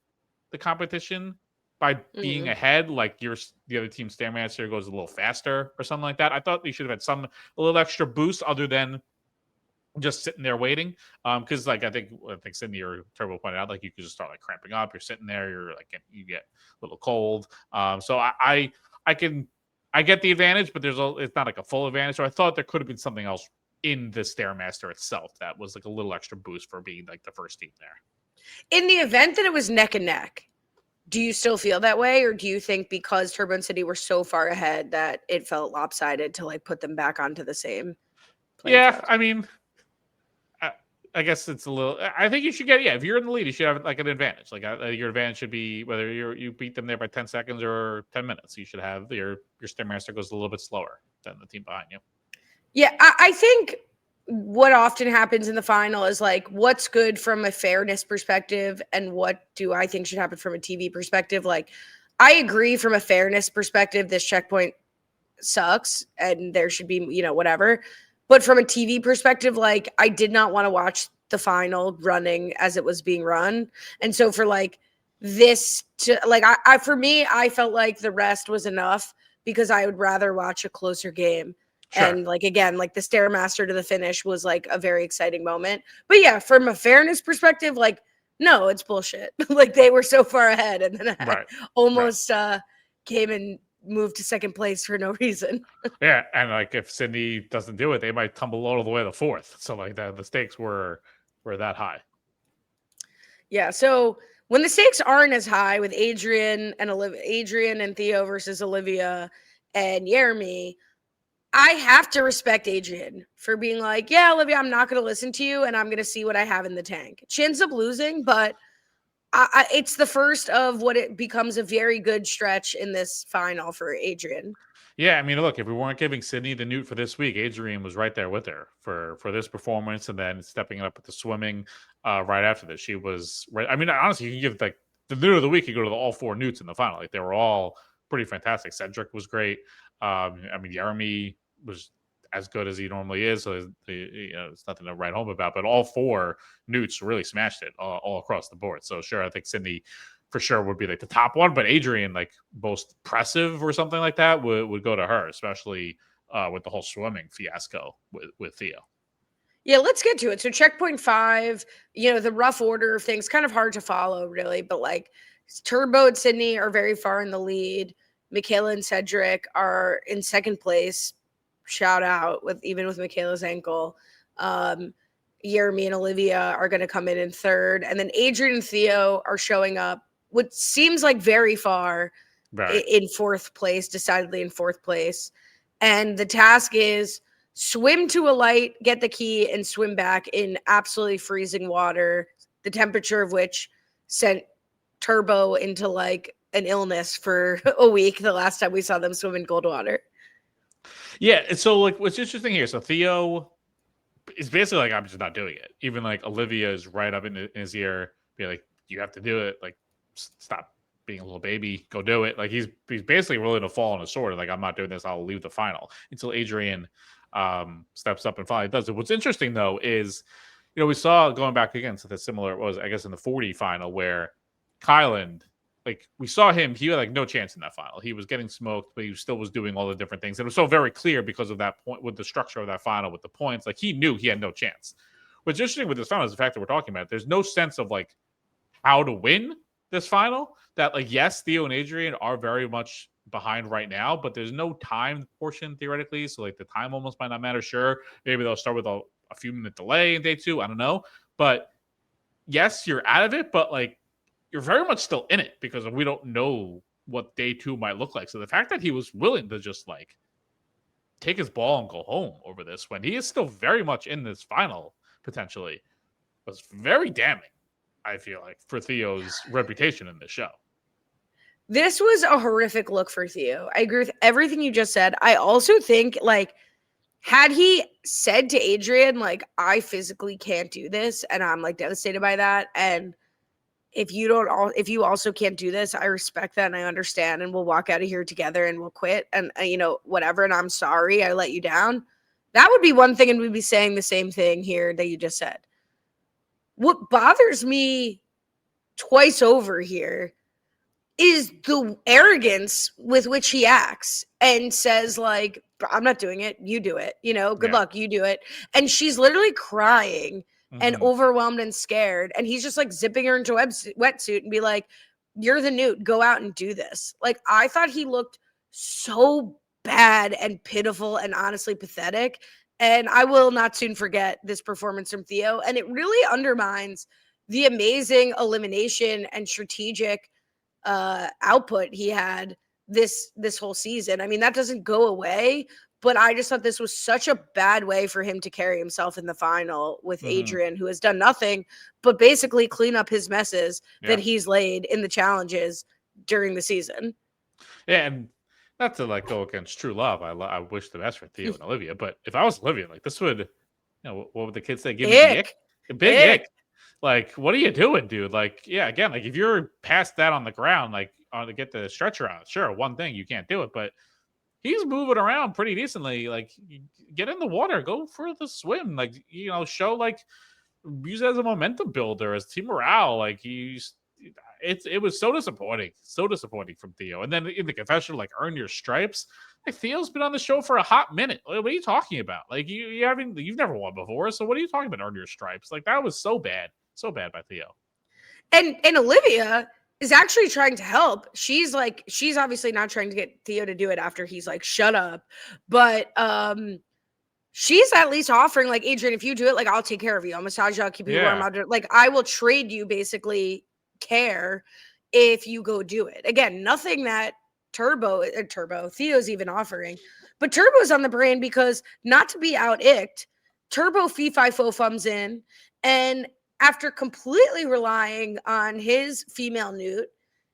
the competition by being ahead, like the other team's Stairmaster goes a little faster or something like that. I thought they should have had a little extra boost other than just sitting there waiting. Because like I think Sydney or Turbo pointed out, like you could just start like cramping up. You're sitting there, you're like you get a little cold. So I get the advantage, but it's not like a full advantage. So I thought there could have been something else in the Stairmaster itself that was like a little extra boost for being like the first team there. In the event that it was neck and neck, Do you still feel that way, or do you think because Turbo and City were so far ahead that it felt lopsided to like put them back onto the same playing Yeah, field? I mean, I, I guess it's a little. I think you should get. Yeah, if you're in the lead, you should have like an advantage. Like your advantage should be whether you beat them there by 10 seconds or 10 minutes. You should have your Stairmaster goes a little bit slower than the team behind you. Yeah, I think what often happens in the final is like what's good from a fairness perspective and what do I think should happen from a TV perspective. Like, I agree from a fairness perspective, this checkpoint sucks and there should be, whatever. But from a TV perspective, like, I did not want to watch the final running as it was being run. And so for like this to like, for me, I felt like the rest was enough because I would rather watch a closer game. Sure. And like, again, like the Stairmaster to the finish was like a very exciting moment. But yeah, from a fairness perspective, like, no, it's bullshit. Like, they were so far ahead and then I Right. almost came and moved to second place for no reason. Yeah, and like if Sydney doesn't do it, they might tumble all the way to fourth. So like the stakes were that high. Yeah, so when the stakes aren't as high with Adrian and Theo versus Olivia and Jeremy, I have to respect Adrian for being like, yeah, Olivia, I'm not going to listen to you and I'm going to see what I have in the tank. She ends up losing, but it's the first of what it becomes a very good stretch in this final for Adrian. Yeah, I mean, look, if we weren't giving Sydney the newt for this week, Adrian was right there with her for this performance, and then stepping up with the swimming right after this. She was right. I mean, honestly, you can give like the newt of the week. You go to the all four newts in the final. Like they were all pretty fantastic. Cedric was great. I mean, Jeremy was as good as he normally is. So it's nothing to write home about. But all four newts really smashed it all across the board. So sure, I think Sydney for sure would be like the top one, but Adrian, like most impressive or something like that, would go to her, especially with the whole swimming fiasco with Theo. Yeah, let's get to it. So checkpoint 5, the rough order of things, kind of hard to follow, really, but like Turbo and Sydney are very far in the lead. Michaela and Cedric are in second place. Shout out with Michaela's ankle. Jeremy and Olivia are going to come in third, and then Adrian and Theo are showing up, what seems like very far, Right. in fourth place, decidedly in fourth place. And the task is swim to a light, get the key, and swim back in absolutely freezing water, the temperature of which sent Turbo into like an illness for a week the last time we saw them swim in cold water. Yeah, and so like what's interesting here, so Theo is basically like, I'm just not doing it. Even like Olivia is right up in his ear, be like, you have to do it. Like, stop being a little baby, go do it. Like he's basically willing to fall on a sword. Like, I'm not doing this. I'll leave the final until Adrian steps up and finally does it. What's interesting though is, we saw going back again to the similar was I guess in the 40 final where Kyland, like we saw him, he had like no chance in that final. He was getting smoked, but he still was doing all the different things. And it was so very clear because of that point with the structure of that final with the points. Like he knew he had no chance. What's interesting with this final is the fact that we're talking about. There's no sense of like how to win this final. That like yes, Theo and Adrian are very much behind right now, but there's no time portion theoretically. So like the time almost might not matter. Sure, maybe they'll start with a few minute delay in day 2. I don't know, but yes, you're out of it, but like you're very much still in it because we don't know what day 2 might look like. So the fact that he was willing to just like take his ball and go home over this when he is still very much in this final potentially was very damning, I feel like, for Theo's reputation in this show. This was a horrific look for Theo. I agree with everything you just said. I also think like had he said to Adrian, like, I physically can't do this and I'm like devastated by that, and if you also can't do this, I respect that and I understand, and we'll walk out of here together and we'll quit and whatever, and I'm sorry I let you down. That would be one thing, and we'd be saying the same thing here that you just said. What bothers me twice over here is the arrogance with which he acts and says like, I'm not doing it, you do it, good luck, you do it. And she's literally crying and overwhelmed and scared, and he's just like zipping her into a wetsuit and be like, you're the newt, go out and do this. Like, I thought he looked so bad and pitiful and honestly pathetic, and I will not soon forget this performance from Theo, and it really undermines the amazing elimination and strategic output he had this whole season. I mean, that doesn't go away, but I just thought this was such a bad way for him to carry himself in the final with Adrian, who has done nothing but basically clean up his messes that he's laid in the challenges during the season. Yeah, and not to like go against true love. I wish the best for Theo and Olivia, but if I was Olivia, like this would, what would the kids say? Give me the ick, a big ick. Like, what are you doing, dude? Like, yeah, again, like if you're past that on the ground, like to get the stretcher out, sure, one thing you can't do it, but he's moving around pretty decently. Like, get in the water, go for the swim, like show like use it as a momentum builder, as team morale. Like it was so disappointing from Theo. And then in the confessional, like earn your stripes. Like Theo's been on the show for a hot minute. What are you talking about? Like you've never won before, so what are you talking about? Earn your stripes? Like that was so bad by Theo. And Olivia is actually trying to help. She's obviously not trying to get Theo to do it after he's like, shut up. But she's at least offering, like, Adrian, if you do it, like, I'll take care of you. I'll massage you, I'll keep you warm. Like, I will trade you basically care if you go do it. Again, nothing that Theo's even offering. But Turbo's on the brain because, not to be out-icked, Turbo fee-fi-fo-fums in, and after completely relying on his female newt,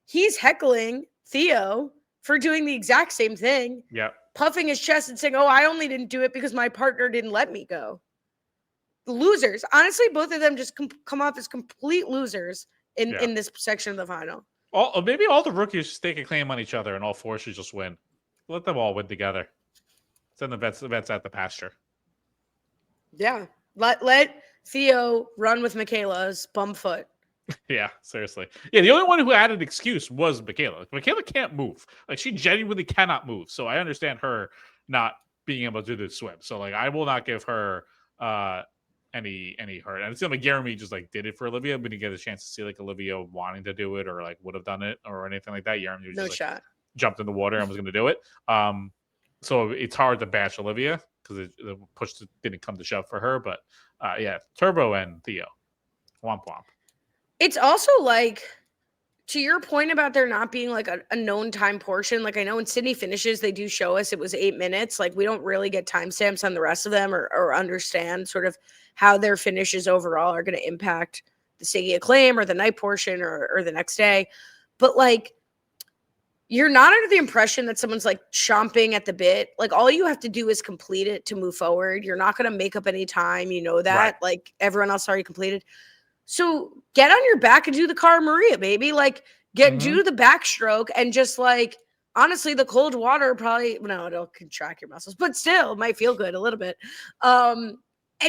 he's heckling Theo for doing the exact same thing. Yeah. Puffing his chest and saying, oh, I only didn't do it because my partner didn't let me go. Losers. Honestly, both of them just come off as complete losers in this section of the final. Maybe all the rookies stake a claim on each other and all four should just win. Let them all win together. Send the vets at the pasture. Yeah. Let Theo run with Michaela's bum foot. Yeah, seriously. Yeah, the only one who had an excuse was Michaela. Michaela can't move. Like, she genuinely cannot move. So I understand her not being able to do the swim. So, like, I will not give her any hurt. And it seemed like Jeremy just, like, did it for Olivia. We didn't get a chance to see, like, Olivia wanting to do it or, like, would have done it or anything like that. Jeremy was just, like, jumped in the water and was going to do it. So it's hard to bash Olivia because the push didn't come to shove for her. But, yeah, Turbo and Theo. Womp womp. It's also like, to your point about there not being like a known time portion, like I know in Sydney finishes, they do show us it was 8 minutes. Like we don't really get timestamps on the rest of them or understand sort of how their finishes overall are going to impact the Siggy Acclaim or the night portion or the next day. But like, you're not under the impression that someone's like chomping at the bit. Like all you have to do is complete it to move forward. You're not going to make up any time. You know that. Right. Like everyone else already completed. So get on your back and do the Cara Maria, baby. Like do the backstroke and just like, honestly, the cold water probably, no, it'll contract your muscles, but still it might feel good a little bit. And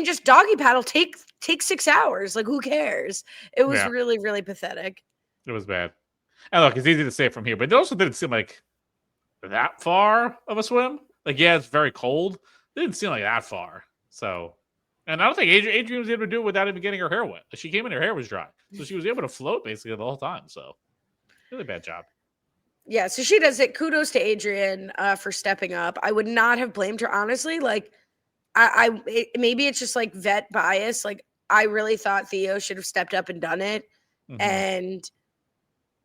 just doggy paddle, take 6 hours. Like who cares? It was really, really pathetic. It was bad. And look, it's easy to say from here, but it also didn't seem like that far of a swim. Like, yeah, it's very cold. It didn't seem like that far. So, and I don't think Adrian was able to do it without even getting her hair wet. She came in, her hair was dry. So she was able to float basically the whole time. So really bad job. Yeah, so she does it. Kudos to Adrian for stepping up. I would not have blamed her, honestly. Like, maybe it's just like vet bias. Like, I really thought Theo should have stepped up and done it. Mm-hmm. And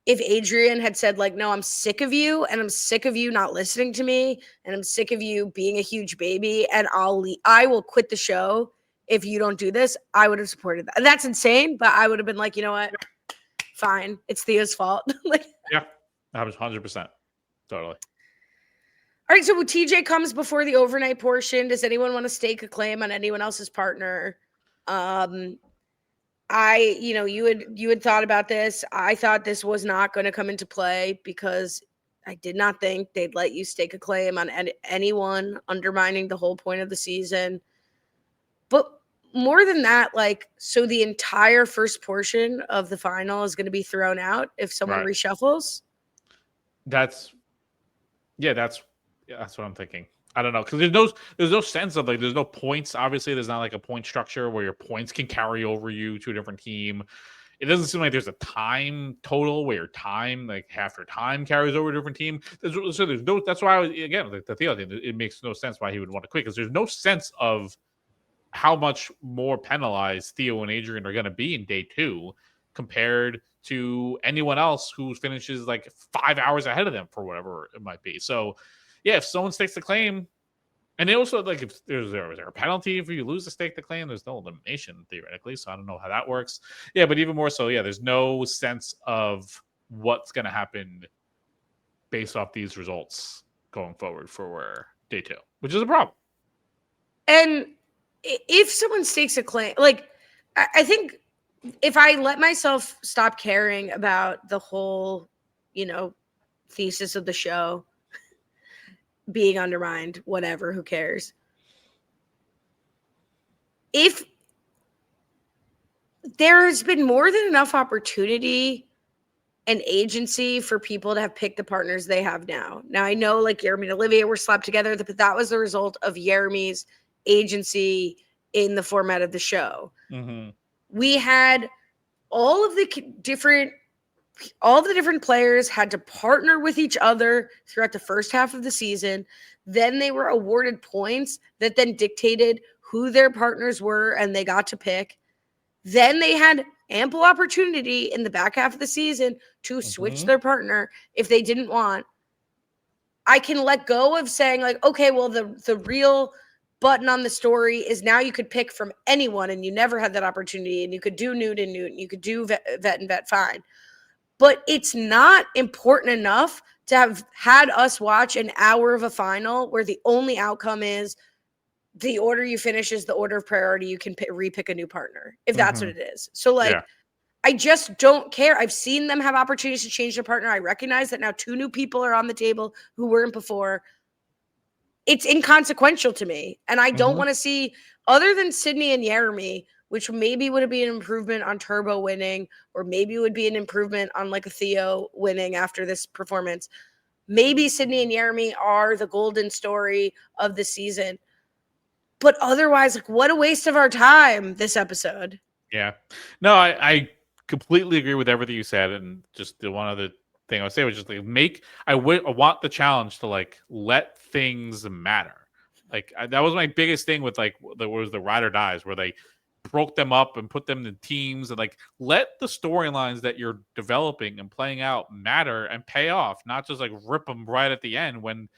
if Adrian had said, like, no, I'm sick of you, and I'm sick of you not listening to me, and I'm sick of you being a huge baby, and I will quit the show if you don't do this, I would have supported that. That's insane, but I would have been like, you know what? Fine. It's Theo's fault. Like, yeah, that was 100%. Totally. All right, so TJ comes before the overnight portion. Does anyone want to stake a claim on anyone else's partner? You had thought about this. I thought this was not going to come into play because I did not think they'd let you stake a claim on anyone, undermining the whole point of the season. But more than that, like, so the entire first portion of the final is going to be thrown out if someone reshuffles. That's what I'm thinking. I don't know, because there's no sense of like there's no points. Obviously, there's not like a point structure where your points can carry over you to a different team. It doesn't seem like there's a time total where your time, like half your time, carries over to a different team. So there's no. That's why the Theo thing. It makes no sense why he would want to quit because there's no sense of how much more penalized Theo and Adrian are going to be in day 2. compared to anyone else who finishes like 5 hours ahead of them for whatever it might be. So, yeah, if someone stakes the claim, and they also like if is there a penalty if you lose the stake to claim? There's no elimination theoretically, so I don't know how that works. Yeah, but even more so, yeah, there's no sense of what's going to happen based off these results going forward for day 2, which is a problem. And if someone stakes a claim, like I think if I let myself stop caring about the whole, thesis of the show being undermined, whatever, who cares? If there has been more than enough opportunity and agency for people to have picked the partners they have now. Now, I know like Jeremy and Olivia were slapped together, but that was the result of Jeremy's agency in the format of the show. Mm-hmm. We had all of the different players had to partner with each other throughout the first half of the season. Then they were awarded points that then dictated who their partners were, and they got to pick. Then they had ample opportunity in the back half of the season to switch their partner if they didn't want. I can let go of saying like, okay, well, the real button on the story is now you could pick from anyone, and you never had that opportunity, and you could do Newt and Newt, and you could do vet and vet, fine. But it's not important enough to have had us watch an hour of a final where the only outcome is the order you finish is the order of priority. You can repick a new partner if that's what it is. So like, yeah. I just don't care. I've seen them have opportunities to change their partner. I recognize that now 2 new people are on the table who weren't before. It's inconsequential to me. And I don't want to see, other than Sydney and Jeremy, which maybe would be an improvement on Turbo winning, or maybe would be an improvement on like a Theo winning after this performance. Maybe Sydney and Jeremy are the golden story of the season. But otherwise, like, what a waste of our time this episode. Yeah. No, I completely agree with everything you said. And just the one other thing I would say was just like I want the challenge to like let things matter. Like that was my biggest thing with like was the ride or dies, where they broke them up and put them in teams, and like let the storylines that you're developing and playing out matter and pay off, not just like rip them right at the end when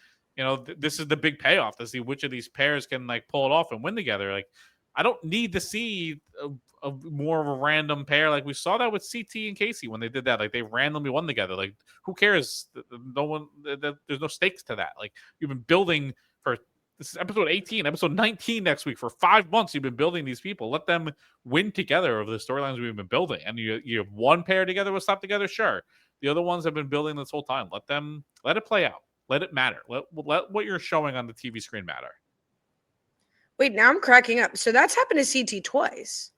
this is the big payoff to see which of these pairs can like pull it off and win together. Like I don't need to see a more of a random pair. Like we saw that with CT and Casey when they did that. Like they randomly won together. Like who cares? No one. There's no stakes to that. Like you've been building for this is episode 18, episode 19 next week. For 5 months, you've been building these people. Let them win together of the storylines we've been building. And you have one pair together with stop together, sure. The other ones have been building this whole time. Let it play out. Let it matter. Let what you're showing on the TV screen matter. Wait, now I'm cracking up. So that's happened to CT twice.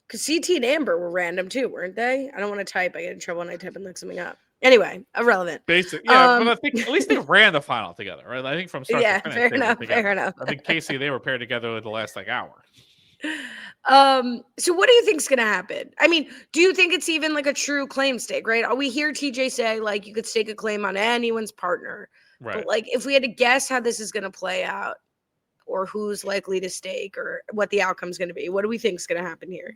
Because CT and Amber were random too, weren't they? I don't want to type. I get in trouble when I type and look something up. Anyway, irrelevant. Basic, yeah. But I think at least they ran the final together, right? I think from start to finish, fair enough. I think Casey, they were paired together in the last like hour. So what do you think's gonna happen? I mean, do you think it's even like a true claim stake, right? We hear TJ say like you could stake a claim on anyone's partner, right? But like if we had to guess how this is gonna play out, or who's likely to stake, or what the outcome's gonna be, what do we think's gonna happen here?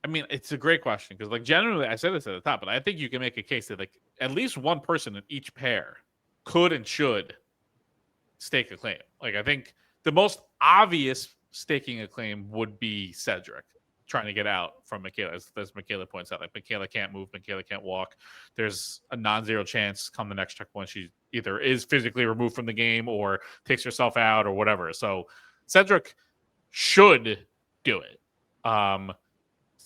I mean, it's a great question because, like, generally, I said this at the top, but I think you can make a case that, like, at least one person in each pair could and should stake a claim. Like, I think the most obvious staking a claim would be Cedric trying to get out from Michaela, as Michaela points out. Like, Michaela can't move, Michaela can't walk. There's a non-zero chance come the next checkpoint she either is physically removed from the game or takes herself out or whatever. So Cedric should do it.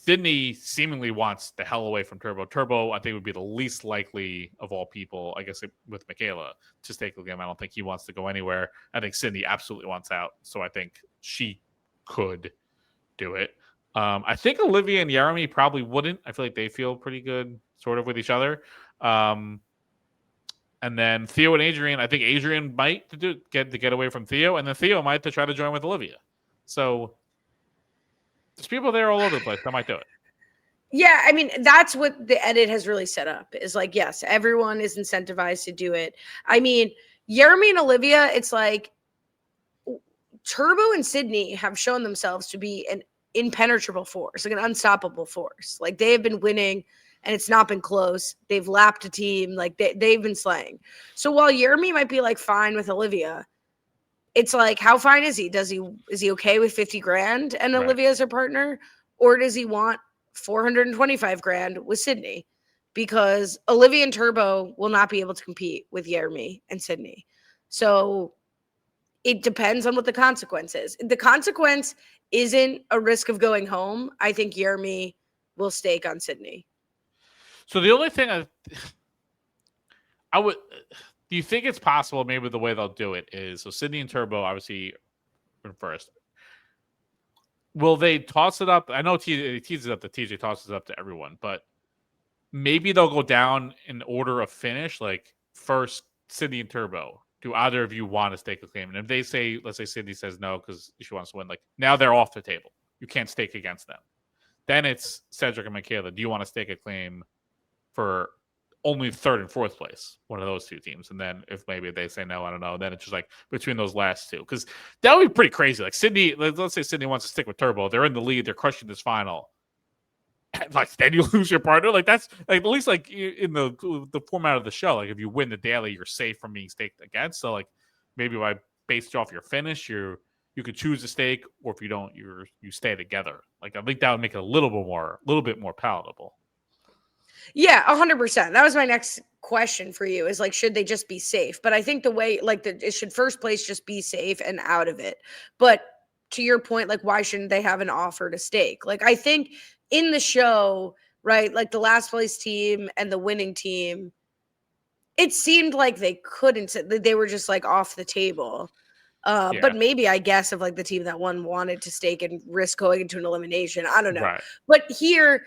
Sydney seemingly wants the hell away from Turbo. Turbo, I think, would be the least likely of all people, I guess, with Michaela to stake the game. I don't think he wants to go anywhere. I think Sydney absolutely wants out. So I think she could do it. I think Olivia and Jeremy probably wouldn't. I feel like they feel pretty good sort of with each other. And then Theo and Adrian, I think Adrian might get away from Theo, and then Theo might to try to join with Olivia. So there's people there all over the place. I might do it. Yeah, I mean, that's what the edit has really set up is like, yes, everyone is incentivized to do it. I mean, Jeremy and Olivia, it's like Turbo and Sydney have shown themselves to be an impenetrable force, like an unstoppable force. Like they have been winning and it's not been close. They've lapped a team. Like they've been slaying. So while Jeremy might be like fine with Olivia, it's like, how fine is he? Is he okay with 50 grand and Olivia as her partner? Or does he want 425 grand with Sydney? Because Olivia and Turbo will not be able to compete with Jeremy and Sydney. So it depends on what the consequence is. The consequence isn't a risk of going home. I think Jeremy will stake on Sydney. So the only thing I would, do you think it's possible maybe the way they'll do it is, so Sydney and Turbo obviously in first. Will they toss it up? I know it teases up to TJ, tosses it up to everyone, but maybe they'll go down in order of finish, like first Sydney and Turbo. Do either of you want to stake a claim? And if they say, let's say Sydney says no because she wants to win, like now they're off the table. You can't stake against them. Then it's Cedric and Michaela. Do you want to stake a claim for only third and fourth place, one of those two teams? And then if maybe they say no, I don't know, then it's just like between those last two. Because that would be pretty crazy. Like Sydney, let's say Sydney wants to stick with Turbo. They're in the lead. They're crushing this final. Like then you lose your partner. Like that's like at least like in the format of the show. Like if you win the daily, you're safe from being staked against. So like maybe by based off your finish, you could choose a stake, or if you don't, you stay together. Like I think that would make it a little bit more palatable. Yeah, 100%. That was my next question for you is like, should they just be safe? But I think the way, like, it should first place just be safe and out of it. But to your point, like, why shouldn't they have an offer to stake? Like, I think in the show, right, like the last place team and the winning team, it seemed like they couldn't, they were just like off the table. But maybe I guess if like the team that won wanted to stake and risk going into an elimination, I don't know. Right. But here,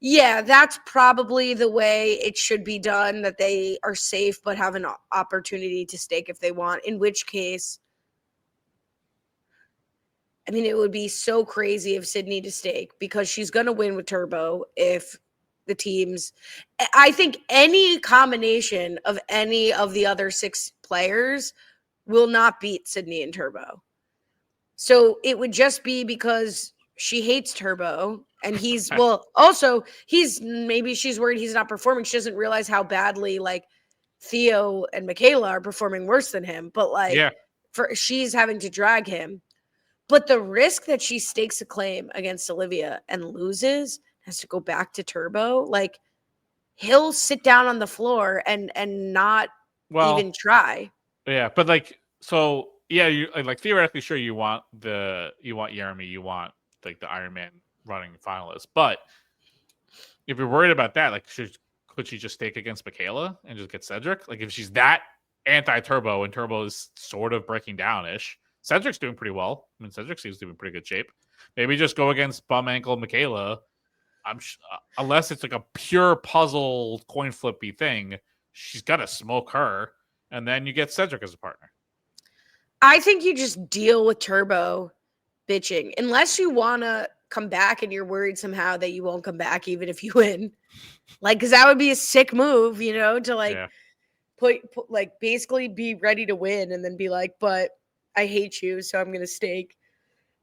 yeah, that's probably the way it should be done, that they are safe but have an opportunity to stake if they want, in which case, I mean, it would be so crazy if Sydney to stake because she's going to win with Turbo if the teams. I think any combination of any of the other 6 players will not beat Sydney and Turbo. So it would just be because she hates Turbo and he's, well, also maybe she's worried he's not performing. She doesn't realize how badly like Theo and Michaela are performing worse than him, but like she's having to drag him. But the risk that she stakes a claim against Olivia and loses, has to go back to Turbo, like he'll sit down on the floor and not even try. Yeah, but like, so yeah, you like theoretically sure you want Jeremy, you want like the Iron Man running finalist, but if you're worried about that, like could she just stake against Michaela and just get Cedric? Like if she's that anti-Turbo and Turbo is sort of breaking down-ish, Cedric's doing pretty well. I mean, Cedric seems to be in pretty good shape. Maybe just go against bum ankle Michaela. Unless it's like a pure puzzle coin flippy thing, she's got to smoke her, and then you get Cedric as a partner. I think you just deal with Turbo bitching, unless you want to come back and you're worried somehow that you won't come back even if you win. Like, because that would be a sick move, you know, to like put like basically be ready to win and then be like, but I hate you, so I'm gonna stake.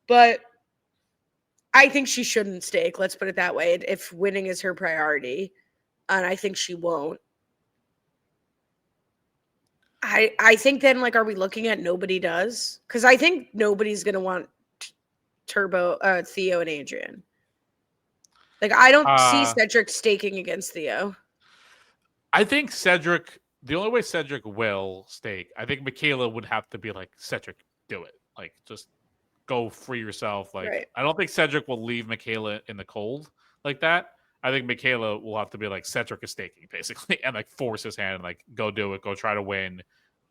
But I think she shouldn't stake. Let's put it that way. If winning is her priority, and I think she won't. I think then, like, are we looking at nobody does? Because I think nobody's gonna want Turbo, Theo, and Adrian. Like, I don't see Cedric staking against Theo. I think Cedric. The only way Cedric will stake, I think Michaela would have to be like, Cedric, do it. Like, just go free yourself. Like, I don't think Cedric will leave Michaela in the cold like that. I think Michaela will have to be like, Cedric is staking, basically, and like force his hand and like, go do it, go try to win.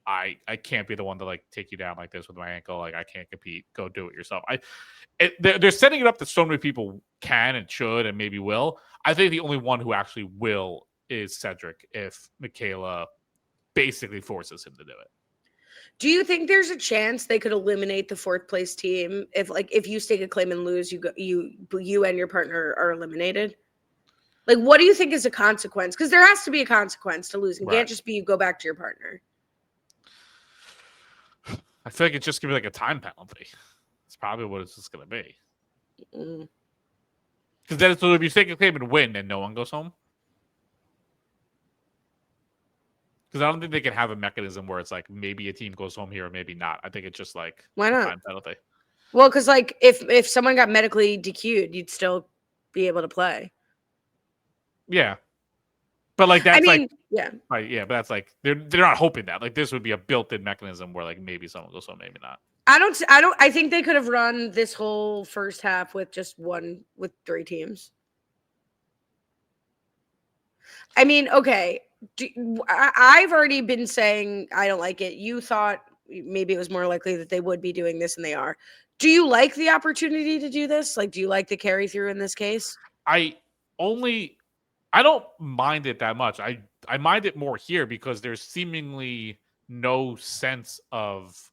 I can't be the one to like take you down like this with my ankle. Like, I can't compete. Go do it yourself. They're setting it up that so many people can and should and maybe will. I think the only one who actually will is Cedric if Michaela basically forces him to do it. Do you think there's a chance they could eliminate the 4th place team if you stake a claim and lose, you and your partner are eliminated? Like, what do you think is a consequence? Because there has to be a consequence to losing. It can't just be you go back to your partner. I feel like it's just gonna be like a time penalty. It's probably what it's just gonna be. Mm. Because then, so if you take a claim and win, and no one goes home. Because I don't think they can have a mechanism where it's like maybe a team goes home here or maybe not. I think it's just like Why a not? fine penalty. Well, because like if someone got medically DQ'd, you'd still be able to play. Yeah, but like that's I mean, yeah. But that's like they're not hoping that. Like this would be a built-in mechanism where like maybe someone goes home, maybe not. I think they could have run this whole first half with just with 3 teams. I mean, okay. I've already been saying I don't like it. You thought maybe it was more likely that they would be doing this than they are. Do you like the opportunity to do this? Like, do you like the carry through in this case? I don't mind it that much. I mind it more here because there's seemingly no sense of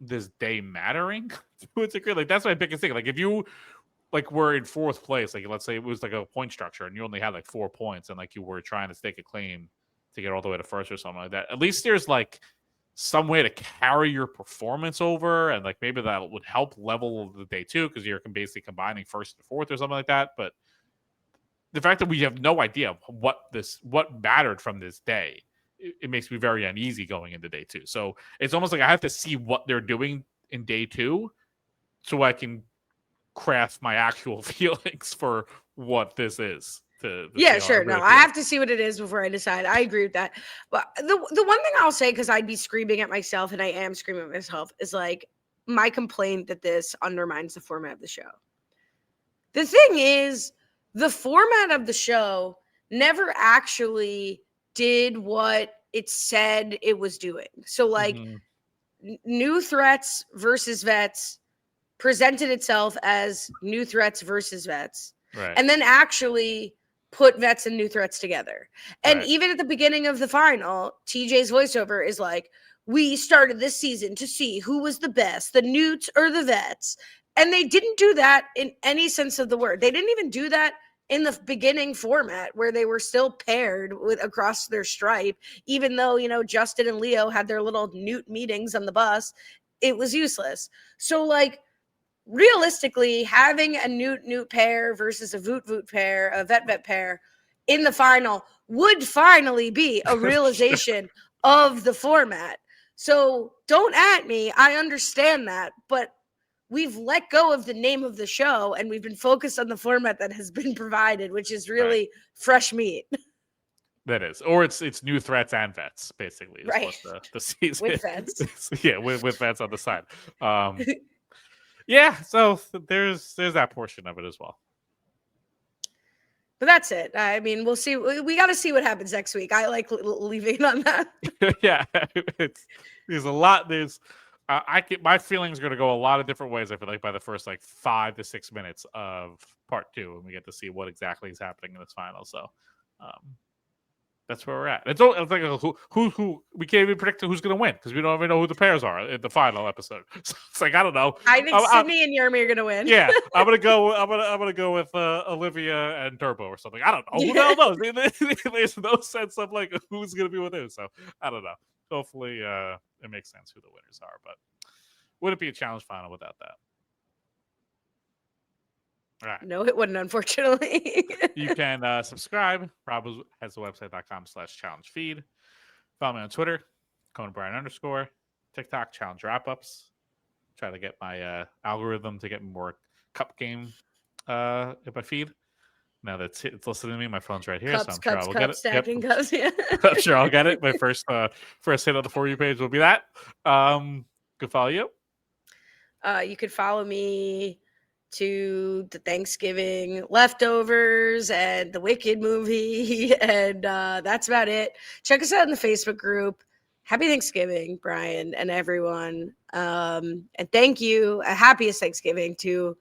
this day mattering to a degree. Like that's my biggest thing. Like if you like were in 4th place, like let's say it was like a point structure and you only had like 4 points and like you were trying to stake a claim to get all the way to first or something like that. At least there's like some way to carry your performance over and like maybe that would help level the day too because you're basically combining 1st and 4th or something like that. But the fact that we have no idea what mattered from this day, it makes me very uneasy going into day 2. So it's almost like I have to see what they're doing in day 2 so I can craft my actual feelings for what this is. Yeah, sure. No, I have to see what it is before I decide. I agree with that. But the one thing I'll say, because I'd be screaming at myself, and I am screaming at myself, is like my complaint that this undermines the format of the show. The thing is, the format of the show never actually did what it said it was doing. So, like, new threats versus vets presented itself as new threats versus vets, right. And then actually put vets and new threats together. And right. Even at the beginning of the final, TJ's voiceover is like, we started this season to see who was the best, the newts or the vets. And they didn't do that in any sense of the word. They didn't even do that in the beginning format where they were still paired with across their stripe, even though, Justin and Leo had their little newt meetings on the bus. It was useless. So like, realistically, having a newt pair versus a voot pair, a vet pair in the final would finally be a realization of the format. So don't at me. I understand that, but we've let go of the name of the show and we've been focused on the format that has been provided, which is really fresh meat. That is, or it's new threats and vets, basically, is right? What the season with vets, with vets on the side. Yeah, so there's that portion of it as well. But that's it. I mean, we'll see. We got to see what happens next week. I like leaving it on that. Yeah, there's a lot. There's my feelings are going to go a lot of different ways. I feel like by the first like 5 to 6 minutes of part 2, and we get to see what exactly is happening in this final. So, that's where we're at. It's like who we can't even predict who's going to win because we don't even know who the pairs are in the final episode. So it's like I don't know. I think Sydney and Jeremy are going to win. Yeah, I'm gonna go with Olivia and Turbo or something. I don't know. Who the hell knows? There's no sense of like who's going to be with who. So I don't know. Hopefully, it makes sense who the winners are. But would it be a challenge final without that? All right. No, it wouldn't, unfortunately. You can subscribe. Rob has the website.com/challenge feed. Follow me on Twitter, Cohen Brian _ TikTok, challenge wrap-ups. Try to get my algorithm to get more cup game in my feed. Now that it's listening to me, my phone's right here, cups, so I'm sure I will get it. Stacking cups, yeah. I'm sure I'll get it. My first hit on the For You page will be that. Could follow you. You could follow me to the Thanksgiving leftovers and the Wicked movie, and that's about it. Check us out in the Facebook group. Happy Thanksgiving, Brian and everyone. And thank you. Happiest Thanksgiving to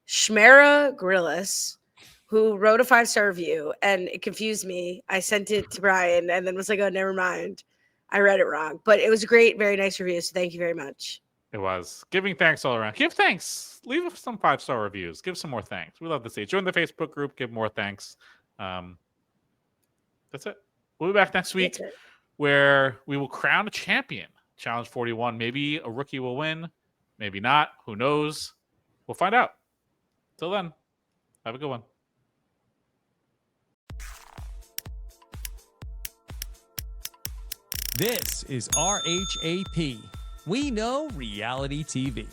Shmera Grillis, who wrote a 5-star review, and it confused me. I sent it to Brian and then was like, oh, never mind. I read it wrong. But it was a great, very nice review. So thank you very much. It was. Giving thanks all around. Give thanks. Leave some 5-star reviews. Give some more thanks. We love to see it. Join the Facebook group. Give more thanks. That's it. We'll be back next week where we will crown a champion. Challenge 41. Maybe a rookie will win. Maybe not. Who knows? We'll find out. Till then, have a good one. This is RHAP. We know reality TV.